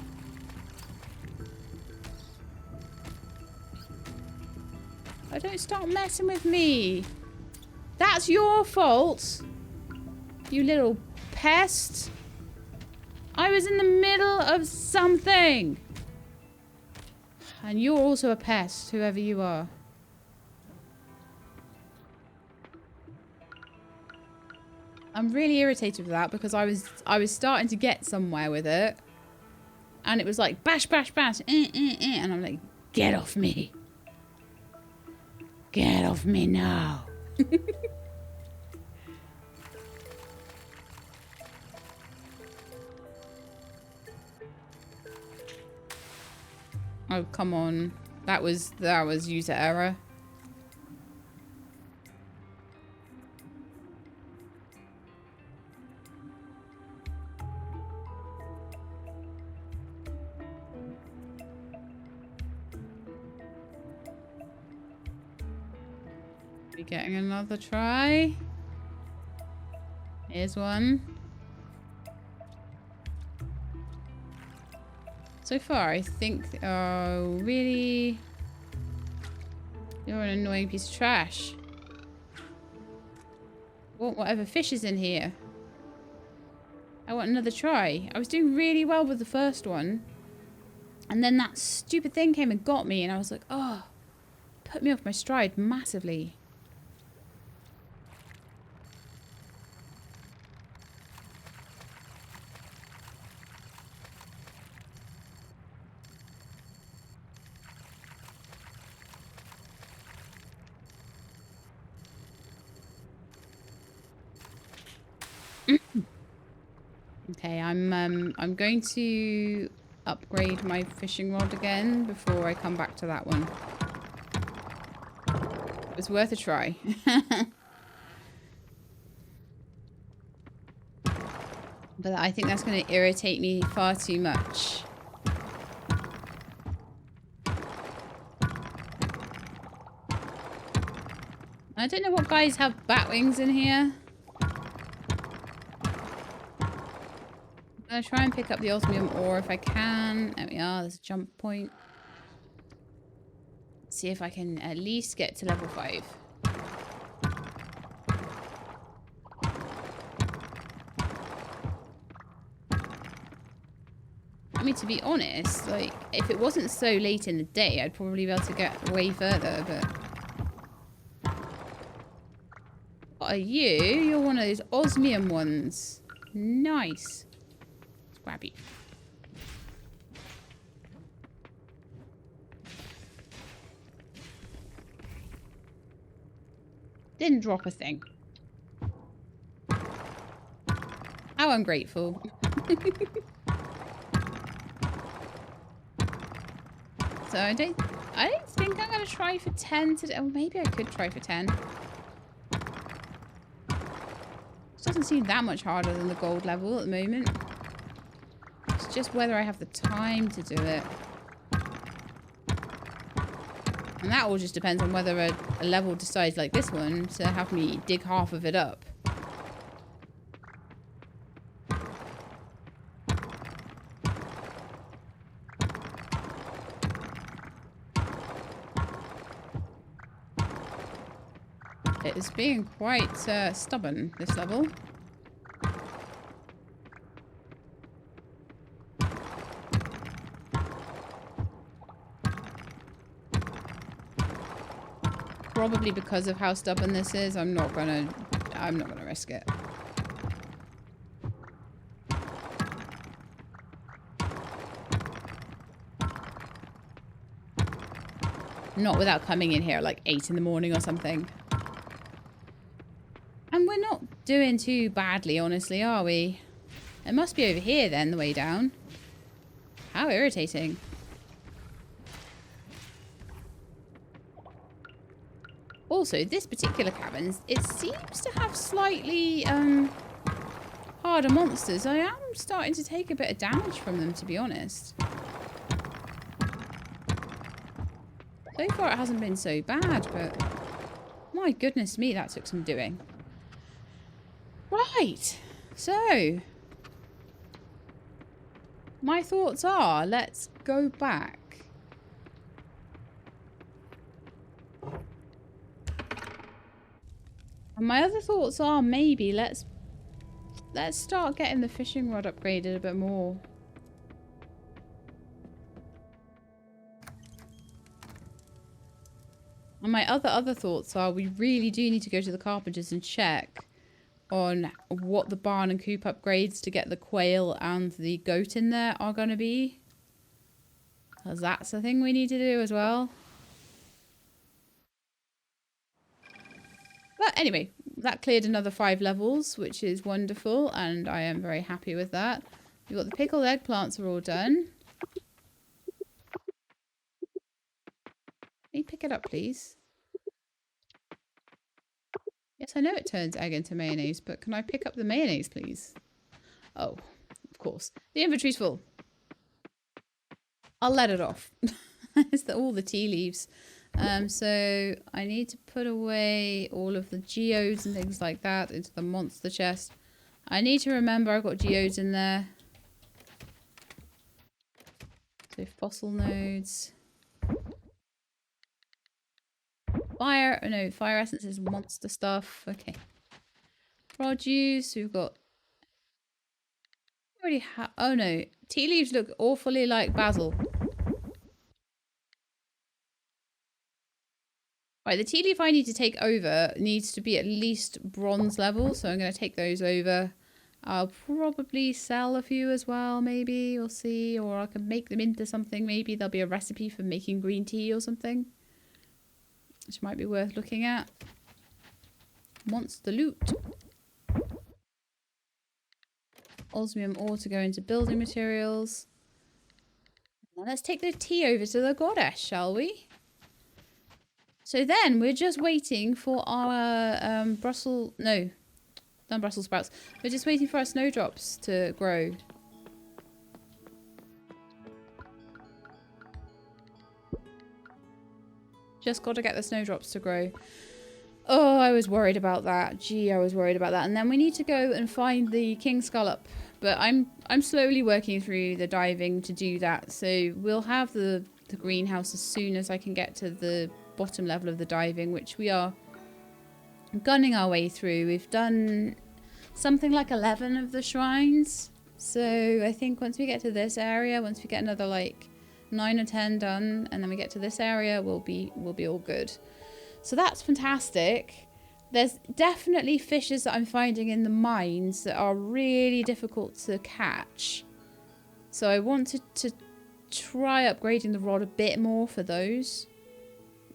Oh, don't stop messing with me. That's your fault. You little pest. I was in the middle of something. And you're also a pest, whoever you are. I'm really irritated with that because I was starting to get somewhere with it. And it was like, bash, bash, bash, and I'm like, get off me. Get off me now. Oh, come on. That was user error. Be getting another try. Here's one. So far, I think... Oh, really? You're an annoying piece of trash. I want whatever fish is in here. I want another try. I was doing really well with the first one. And then that stupid thing came and got me. And I was like, oh, put me off my stride massively. Okay, I'm going to upgrade my fishing rod again before I come back to that one. It was worth a try. But I think that's going to irritate me far too much. I don't know what guys have bat wings in here. I'm going to try and pick up the osmium ore if I can. There we are. There's a jump point. Let's see if I can at least get to level 5. I mean, to be honest, like, if it wasn't so late in the day, I'd probably be able to get way further, but... What are you? You're one of those osmium ones. Nice. Let's grab you. Didn't drop a thing. How ungrateful. So I don't think I'm gonna try for 10 today. Oh, maybe I could try for 10. This doesn't seem that much harder than the gold level at the moment. It's just whether I have the time to do it. And that all just depends on whether a level decides, like this one, to have me dig half of it up. It is being quite stubborn, this level. Probably because of how stubborn this is, I'm not gonna risk it. Not without coming in here at like 8 in the morning or something. And we're not doing too badly, honestly, are we? It must be over here then, the way down. How irritating. Also, this particular cabin, it seems to have slightly harder monsters. I am starting to take a bit of damage from them, to be honest. So far it hasn't been so bad, but my goodness me, that took some doing. Right, so my thoughts are, let's go back. And my other thoughts are, maybe let's start getting the fishing rod upgraded a bit more. And my other thoughts are, we really do need to go to the carpenters and check on what the barn and coop upgrades to get the quail and the goat in there are going to be. Because that's the thing we need to do as well. But anyway, that cleared another 5 levels, which is wonderful, and I am very happy with that. We've got the pickled eggplants are all done. Can you pick it up, please? Yes, I know it turns egg into mayonnaise, but can I pick up the mayonnaise, please? Oh, of course. The inventory's full. I'll let it off. It's all the tea leaves. So I need to put away all of the geodes and things like that into the monster chest. I need to remember I've got geodes in there. So fossil nodes. Fire, oh no, fire essence is monster stuff. Okay. Produce, we've got... Already have... Oh no, tea leaves look awfully like basil. Right, the tea leaf I need to take over needs to be at least bronze level, so I'm going to take those over. I'll probably sell a few as well, maybe. We'll see. Or I can make them into something. Maybe there'll be a recipe for making green tea or something, which might be worth looking at. Monster loot. Osmium ore to go into building materials. Now let's take the tea over to the goddess, shall we? So then we're just waiting for our Brussels... No, not Brussels sprouts. We're just waiting for our snowdrops to grow. Just got to get the snowdrops to grow. Oh, I was worried about that. Gee, I was worried about that. And then we need to go and find the king scallop. But I'm slowly working through the diving to do that. So we'll have the greenhouse as soon as I can get to the bottom level of the diving, which we are gunning our way through. We've done something like 11 of the shrines. So I think once we get to this area, once we get another like 9 or 10 done, and then we get to this area, we'll be all good. So that's fantastic. There's definitely fishes that I'm finding in the mines that are really difficult to catch. So I want to try upgrading the rod a bit more for those.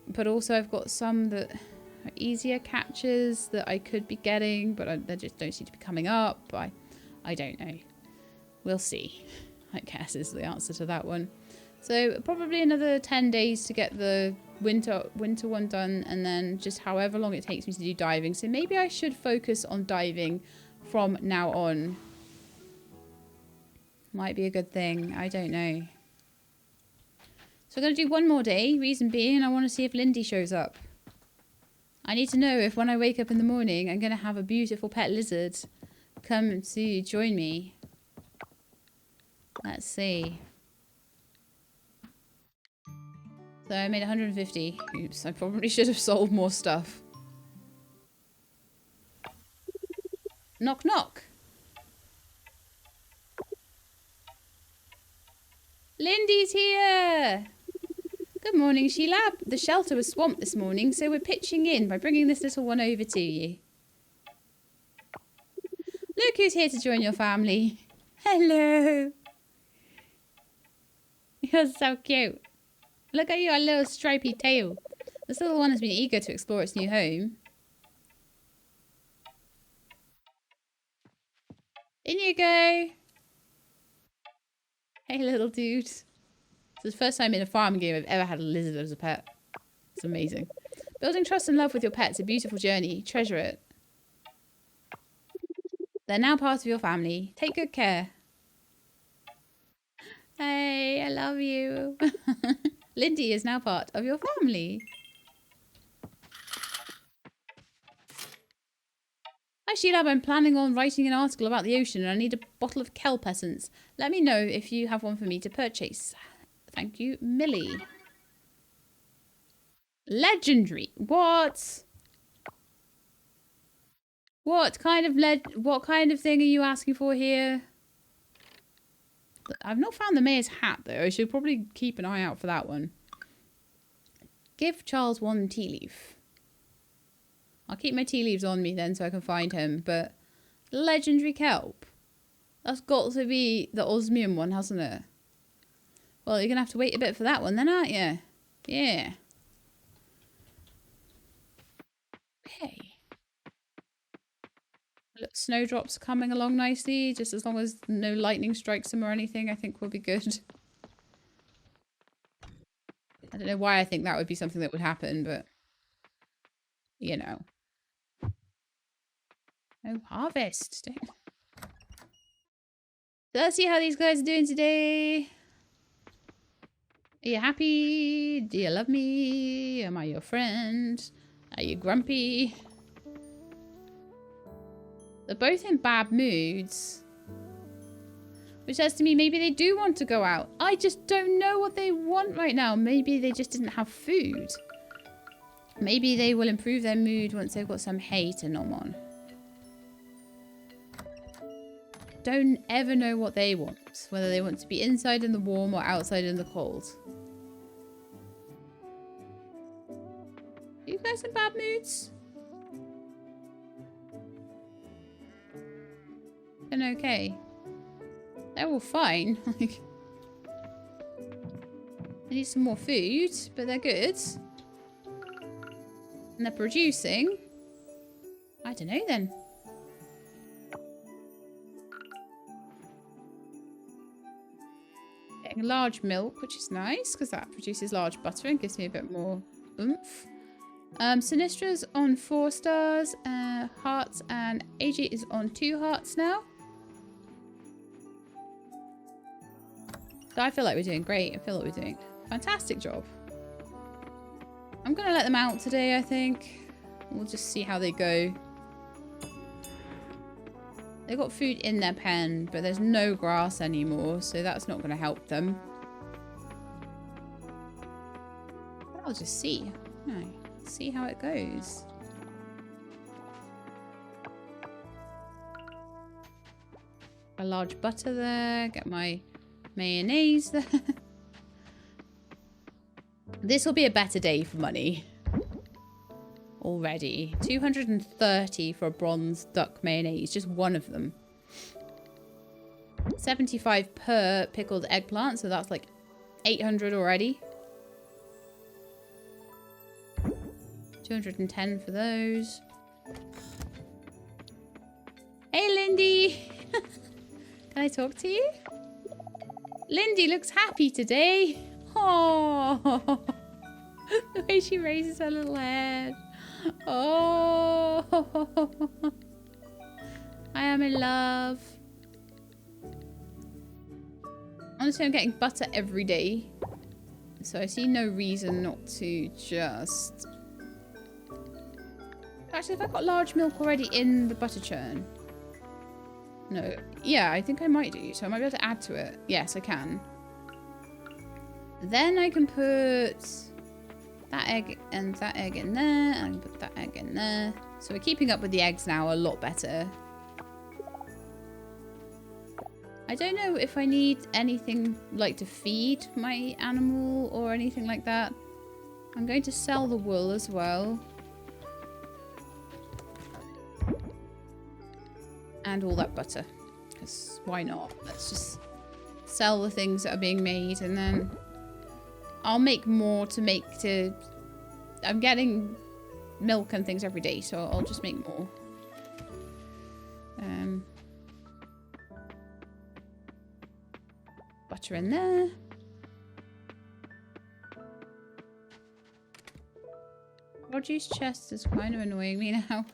But also I've got some that are easier catches that I could be getting, but they just don't seem to be coming up. I don't know. We'll see, I guess is the answer to that one. So probably another 10 days to get the winter one done, and then just however long it takes me to do diving. So maybe I should focus on diving from now on. Might be a good thing. I don't know. So I'm going to do one more day. Reason being, I want to see if Lindy shows up. I need to know if when I wake up in the morning, I'm going to have a beautiful pet lizard come to join me. Let's see. So I made 150. Oops, I probably should have sold more stuff. Knock, knock. Lindy's here. Good morning, Sheila. The shelter was swamped this morning, so we're pitching in by bringing this little one over to you. Look who's here to join your family. Hello. You're so cute. Look at your little stripy tail. This little one has been eager to explore its new home. In you go. Hey, little dude. It's the first time in a farming game I've ever had a lizard as a pet. It's amazing. Building trust and love with your pet's a beautiful journey. Treasure it. They're now part of your family. Take good care. Hey, I love you. Lindy is now part of your family. Hi, Sheila. I'm planning on writing an article about the ocean and I need a bottle of kelp essence. Let me know if you have one for me to purchase. Thank you, Millie. Legendary. What? What kind of thing are you asking for here? I've not found the mayor's hat though. I should probably keep an eye out for that one. Give Charles one tea leaf. I'll keep my tea leaves on me then so I can find him. But legendary kelp. That's got to be the osmium one, hasn't it? Well, you're going to have to wait a bit for that one then, aren't you? Yeah. Okay. Look, snowdrops coming along nicely. Just as long as no lightning strikes them or anything, I think we'll be good. I don't know why I think that would be something that would happen, but... You know. Oh, harvest. Let's see how these guys are doing today. Are you happy? Do you love me? Am I your friend? Are you grumpy? They're both in bad moods. Which says to me, maybe they do want to go out. I just don't know what they want right now. Maybe they just didn't have food. Maybe they will improve their mood once they've got some hay to nom on. Don't ever know what they want. Whether they want to be inside in the warm or outside in the cold. Are you guys in bad moods? And okay. They're all fine. Like, they need some more food, but they're good. And they're producing. I don't know then. Getting large milk, which is nice because that produces large butter and gives me a bit more oomph. Sinistra's on 4 stars, hearts, and AJ is on 2 hearts now. So I feel like we're doing great. I feel like we're doing a fantastic job. I'm going to let them out today, I think. We'll just see how they go. They've got food in their pen, but there's no grass anymore, so that's not going to help them. But I'll just see. See how it goes. A large butter there. Get my mayonnaise there. This will be a better day for money. Already. 230 for a bronze duck mayonnaise. Just one of them. 75 per pickled eggplant. So that's like 800 already. 210 for those. Hey, Lindy. Can I talk to you? Lindy looks happy today. Oh, the way she raises her little head. Oh, I am in love. Honestly, I'm getting butter every day, so I see no reason not to just... Actually, have I got large milk already in the butter churn? No. Yeah, I think I might do. So I might be able to add to it. Yes, I can. Then I can put that egg and that egg in there. And I can put that egg in there. So we're keeping up with the eggs now a lot better. I don't know if I need anything like to feed my animal or anything like that. I'm going to sell the wool as well. And all that butter. Because why not? Let's just sell the things that are being made and then I'll make more to make to... I'm getting milk and things every day, so I'll just make more. Butter in there. Produce chest is kind of annoying me now.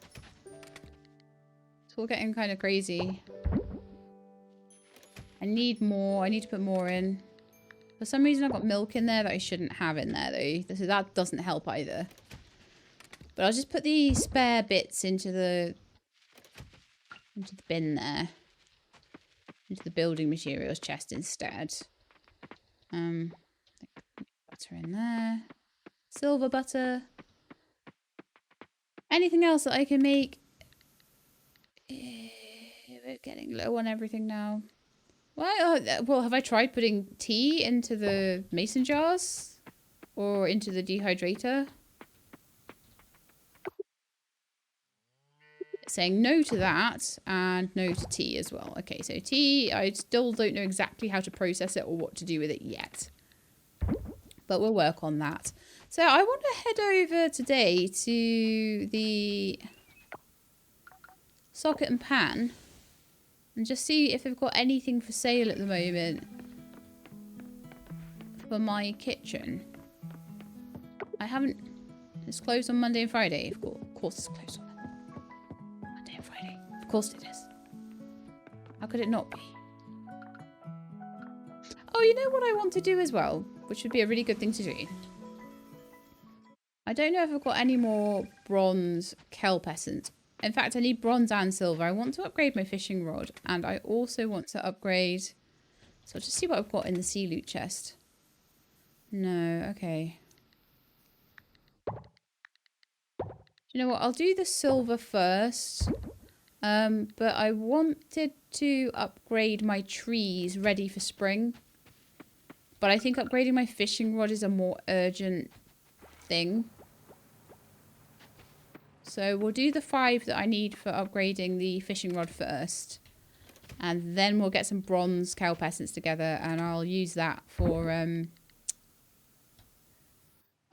It's all getting kind of crazy. I need more. I need to put more in. For some reason I've got milk in there that I shouldn't have in there though. So that doesn't help either. But I'll just put the spare bits into the bin there. Into the building materials chest instead. Butter in there. Silver butter. Anything else that I can make? We're getting low on everything now. Well, have I tried putting tea into the mason jars? Or into the dehydrator? Saying no to that and no to tea as well. Okay, so tea, I still don't know exactly how to process it or what to do with it yet. But we'll work on that. So I want to head over today to the socket and pan and just see if they've got anything for sale at the moment for my kitchen. I haven't... It's closed on Monday and Friday. Of course it's closed on Monday and Friday. Of course it is. How could it not be? Oh, you know what I want to do as well? Which would be a really good thing to do. I don't know if I've got any more bronze kelp essence. In fact, I need bronze and silver. I want to upgrade my fishing rod. And I also want to upgrade So I'll just see what I've got in the sea loot chest. No, okay. You know what? I'll do the silver first. But I wanted to upgrade my trees ready for spring. But I think upgrading my fishing rod is a more urgent thing. So we'll do the 5 that I need for upgrading the fishing rod first. And then we'll get some bronze kelp essence together and I'll use that for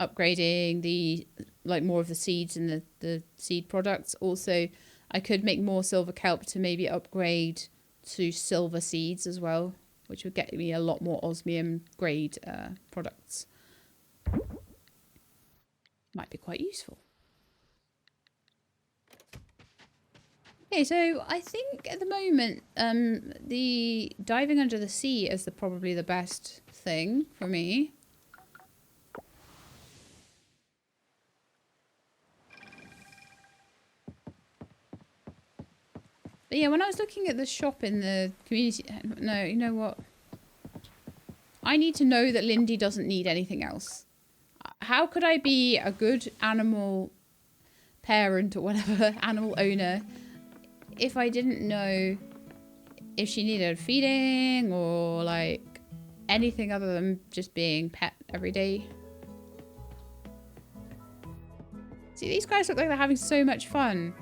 upgrading the more of the seeds and the seed products. Also, I could make more silver kelp to maybe upgrade to silver seeds as well, which would get me a lot more osmium grade products. Might be quite useful. Okay, so I think at the moment, the diving under the sea is probably the best thing for me. But yeah, when I was looking at the shop in the community, no, you know what? I need to know that Lindy doesn't need anything else. How could I be a good animal parent or whatever, animal owner, if I didn't know if she needed feeding or like anything other than just being pet every day? See, these guys look like they're having so much fun.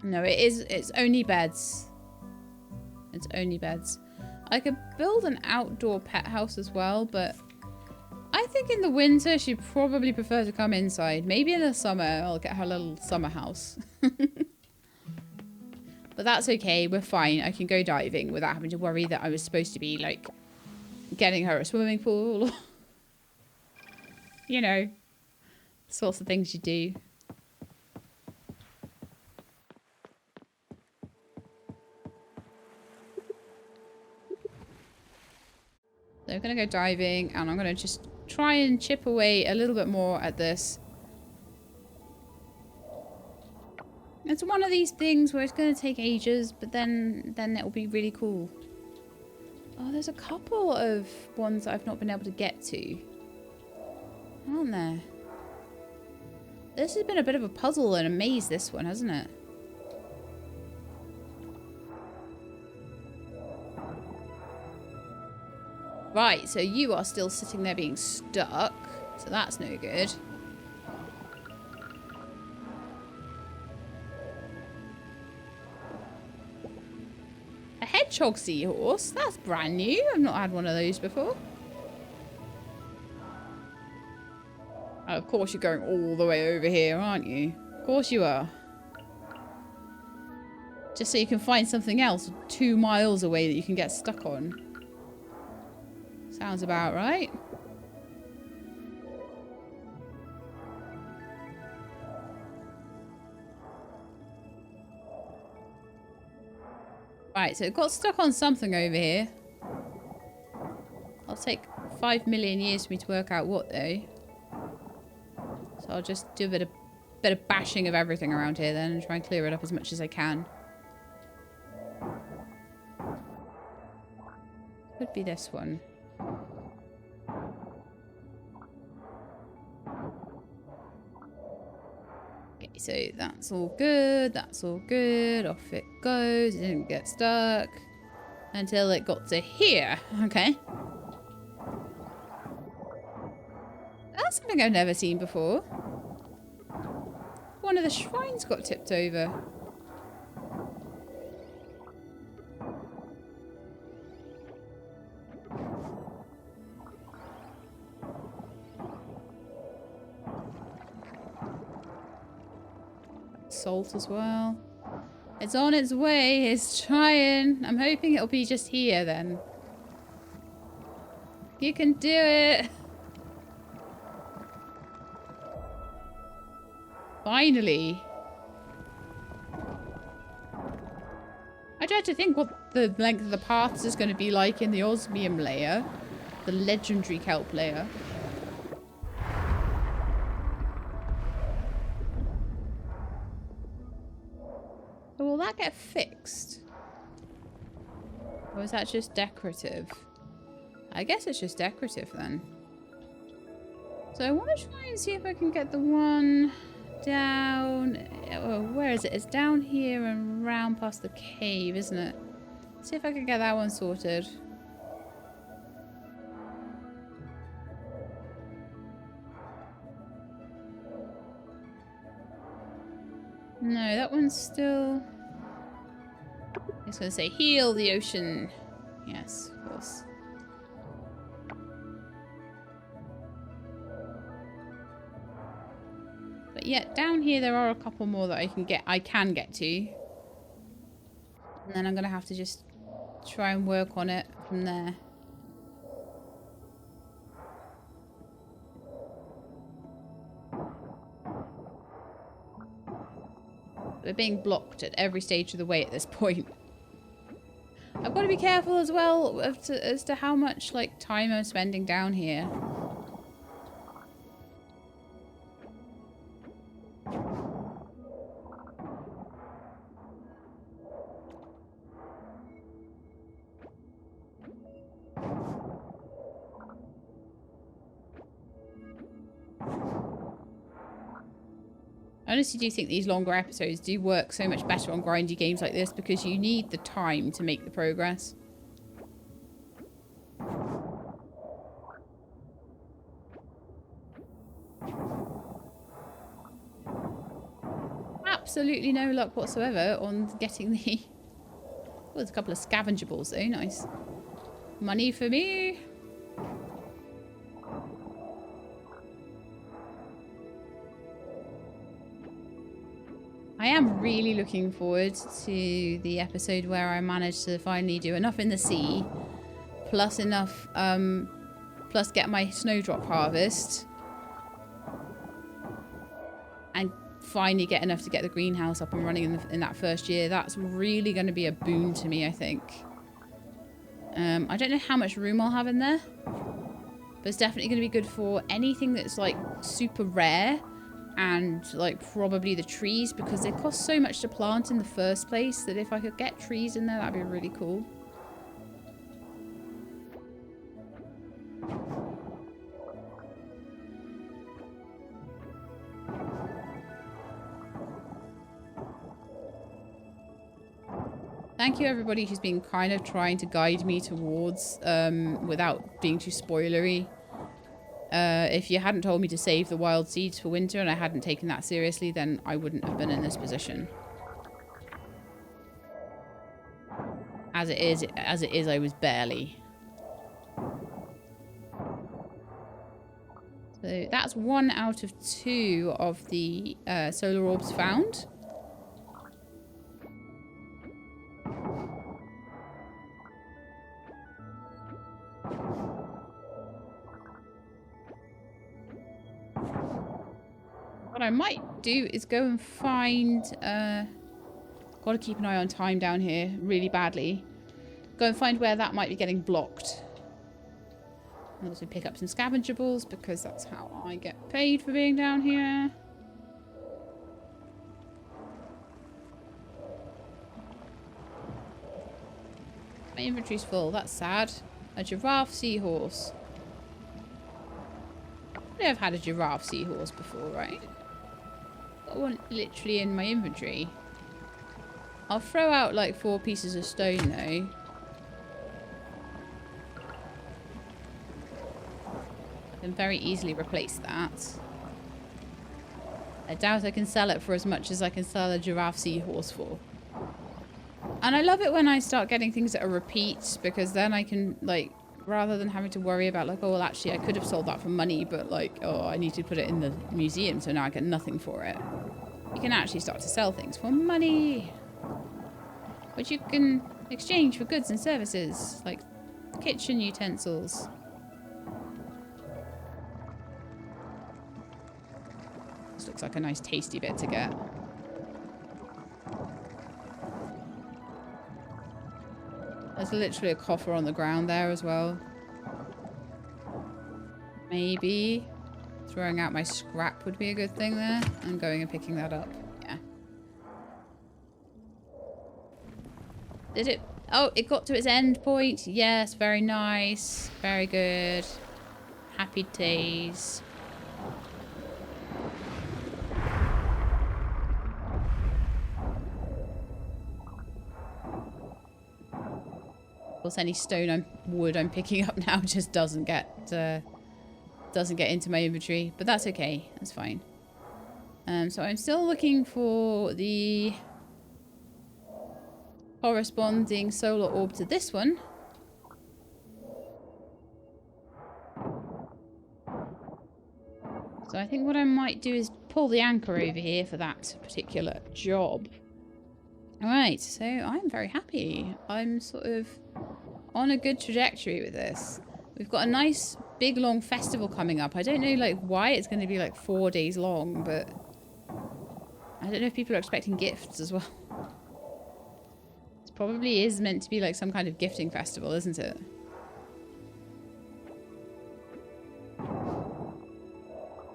No, it's only beds. It's only beds. I could build an outdoor pet house as well, but I think in the winter she'd probably prefer to come inside. Maybe in the summer I'll get her little summer house. But that's okay, we're fine. I can go diving without having to worry that I was supposed to be like getting her a swimming pool. You know, sorts of things you do. So I'm going to go diving and I'm going to just try and chip away a little bit more at this. It's one of these things where it's going to take ages, but then it'll be really cool. Oh, there's a couple of ones that I've not been able to get to. Aren't there? This has been a bit of a puzzle and a maze, this one, hasn't it? Right, so you are still sitting there being stuck. So that's no good. A hedgehog seahorse? That's brand new. I've not had one of those before. Oh, of course you're going all the way over here, aren't you? Of course you are. Just so you can find something else 2 miles away that you can get stuck on. Sounds about right. Right, so it got stuck on something over here. It'll take 5 million years for me to work out what though. So I'll just do a bit of bashing of everything around here then and try and clear it up as much as I can. Could be this one. Okay, so that's all good. That's all good. Off it goes. It didn't get stuck until it got to here. Okay. That's something I've never seen before. One of the shrines got tipped over. Salt as well. It's on its way. It's trying. I'm hoping it'll be just here then. You can do it. Finally. I dread to think what the length of the paths is going to be like in the osmium layer. The legendary kelp layer. So will that get fixed? Or is that just decorative? I guess it's just decorative then. So I want to try and see if I can get the one down... Oh, where is it? It's down here and round past the cave, isn't it? See if I can get that one sorted. No, that one's still... It's going to say heal the ocean. Yes, of course. But yeah, down here there are a couple more that I can get to. And then I'm going to have to just try and work on it from there. We're being blocked at every stage of the way at this point. I've got to be careful as well as to how much like time I'm spending down here. I honestly do think these longer episodes do work so much better on grindy games like this because you need the time to make the progress. Absolutely no luck whatsoever on getting the... Oh, there's a couple of scavenger balls though, nice. Money for me. I am really looking forward to the episode where I manage to finally do enough in the sea, plus enough, plus get my snowdrop harvest, and finally get enough to get the greenhouse up and running in that first year. That's really going to be a boon to me, I think. I don't know how much room I'll have in there, but it's definitely going to be good for anything that's like super rare. And like probably the trees, because they cost so much to plant in the first place that if I could get trees in there, that'd be really cool. Thank you everybody who's been kind of trying to guide me towards without being too spoilery. If you hadn't told me to save the wild seeds for winter and I hadn't taken that seriously, then I wouldn't have been in this position. As it is, I was barely. So that's 1 out of 2 of the solar orbs found. What I might do is go and find... got to keep an eye on time down here really badly. Go and find where that might be getting blocked. I'll also pick up some scavenger balls because that's how I get paid for being down here. My inventory's full. That's sad. A giraffe seahorse. I've had a giraffe seahorse before, right? Got one literally in my inventory. I'll throw out like 4 pieces of stone though. I can very easily replace that. I doubt I can sell it for as much as I can sell a giraffe seahorse for. And I love it when I start getting things that are repeats, because then I can like, rather than having to worry about like, oh well actually I could have sold that for money, but like, oh I need to put it in the museum so now I get nothing for it. You can actually start to sell things for money, which you can exchange for goods and services like kitchen utensils. This looks like a nice tasty bit to get. There's literally a coffer on the ground there as well. Maybe throwing out my scrap would be a good thing there. And going and picking that up. Yeah. Did it Oh, it got to its end point. Yes, very nice. Very good. Happy days. Of course, any wood I'm picking up now just doesn't get into my inventory, but that's okay. That's fine. So I'm still looking for the corresponding solar orb to this one. So I think what I might do is pull the anchor over here for that particular job. Alright, so I'm very happy. I'm sort of on a good trajectory with this. We've got a nice big long festival coming up. I don't know like why it's going to be like 4 days long, but I don't know if people are expecting gifts as well. It probably is meant to be like some kind of gifting festival, isn't it?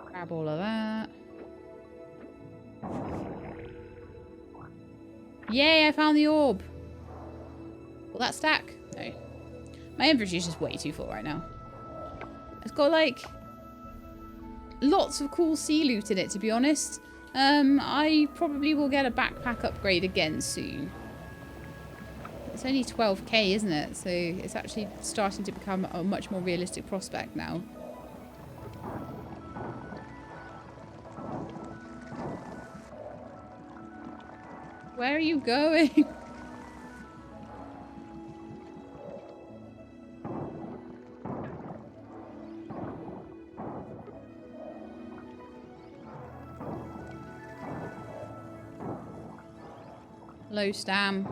Grab all of that. Yay, I found the orb. Will that stack? No. My inventory is just way too full right now. It's got like lots of cool sea loot in it, to be honest. I probably will get a backpack upgrade again soon. It's only 12k, isn't it? So it's actually starting to become a much more realistic prospect now. Where are you going? Low stam.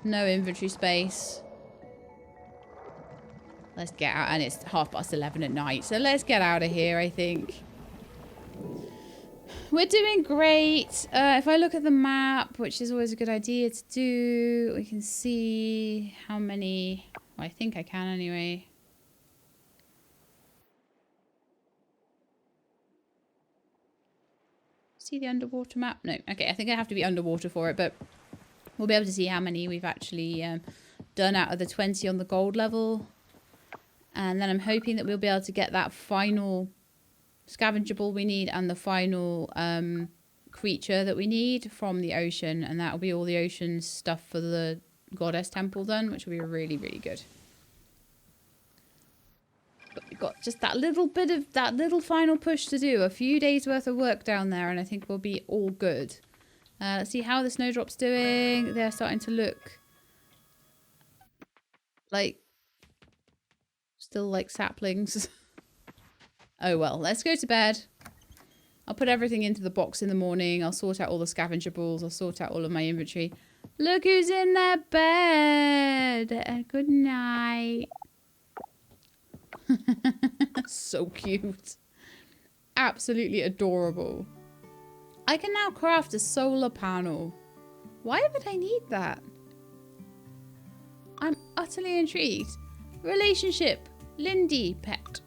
No inventory space. Let's get out. And it's 11:30 at night. So let's get out of here, I think. We're doing great. If I look at the map, which is always a good idea to do, we can see how many... Well, I think I can anyway. See the underwater map? No. Okay, I think I have to be underwater for it, but we'll be able to see how many we've actually done out of the 20 on the gold level. And then I'm hoping that we'll be able to get that final scavengeable we need and the final creature that we need from the ocean. And that'll be all the ocean stuff for the goddess temple done, which will be really, really good. But we've got just that little bit of that little final push to do. A few days worth of work down there and I think we'll be all good. Let's see how the snowdrop's doing. They're starting to look like still like saplings. Oh well, let's go to bed. I'll put everything into the box in the morning. I'll sort out all the scavengeables. I'll sort out all of my inventory. Look who's in their bed. Good night. So cute. Absolutely adorable. I can now craft a solar panel. Why would I need that? I'm utterly intrigued. Relationship. Lindy pet.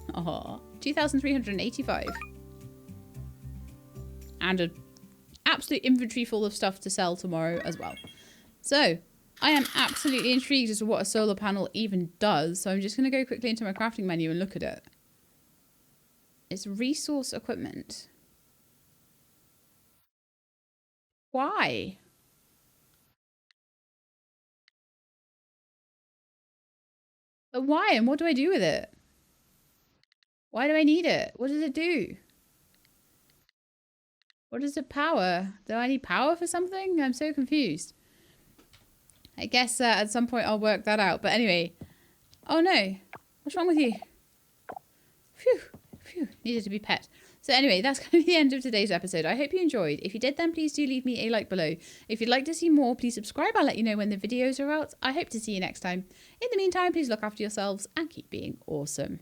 Aww. 2,385. And an absolute inventory full of stuff to sell tomorrow as well. So, I am absolutely intrigued as to what a solar panel even does. So I'm just going to go quickly into my crafting menu and look at it. It's resource equipment. Why? But why? And what do I do with it? Why do I need it? What does it do? What does it power? Do I need power for something? I'm so confused. I guess at some point I'll work that out. But anyway. Oh no. What's wrong with you? Phew. Phew. Needed to be pet. So anyway, that's going to be the end of today's episode. I hope you enjoyed. If you did, then please do leave me a like below. If you'd like to see more, please subscribe. I'll let you know when the videos are out. I hope to see you next time. In the meantime, please look after yourselves and keep being awesome.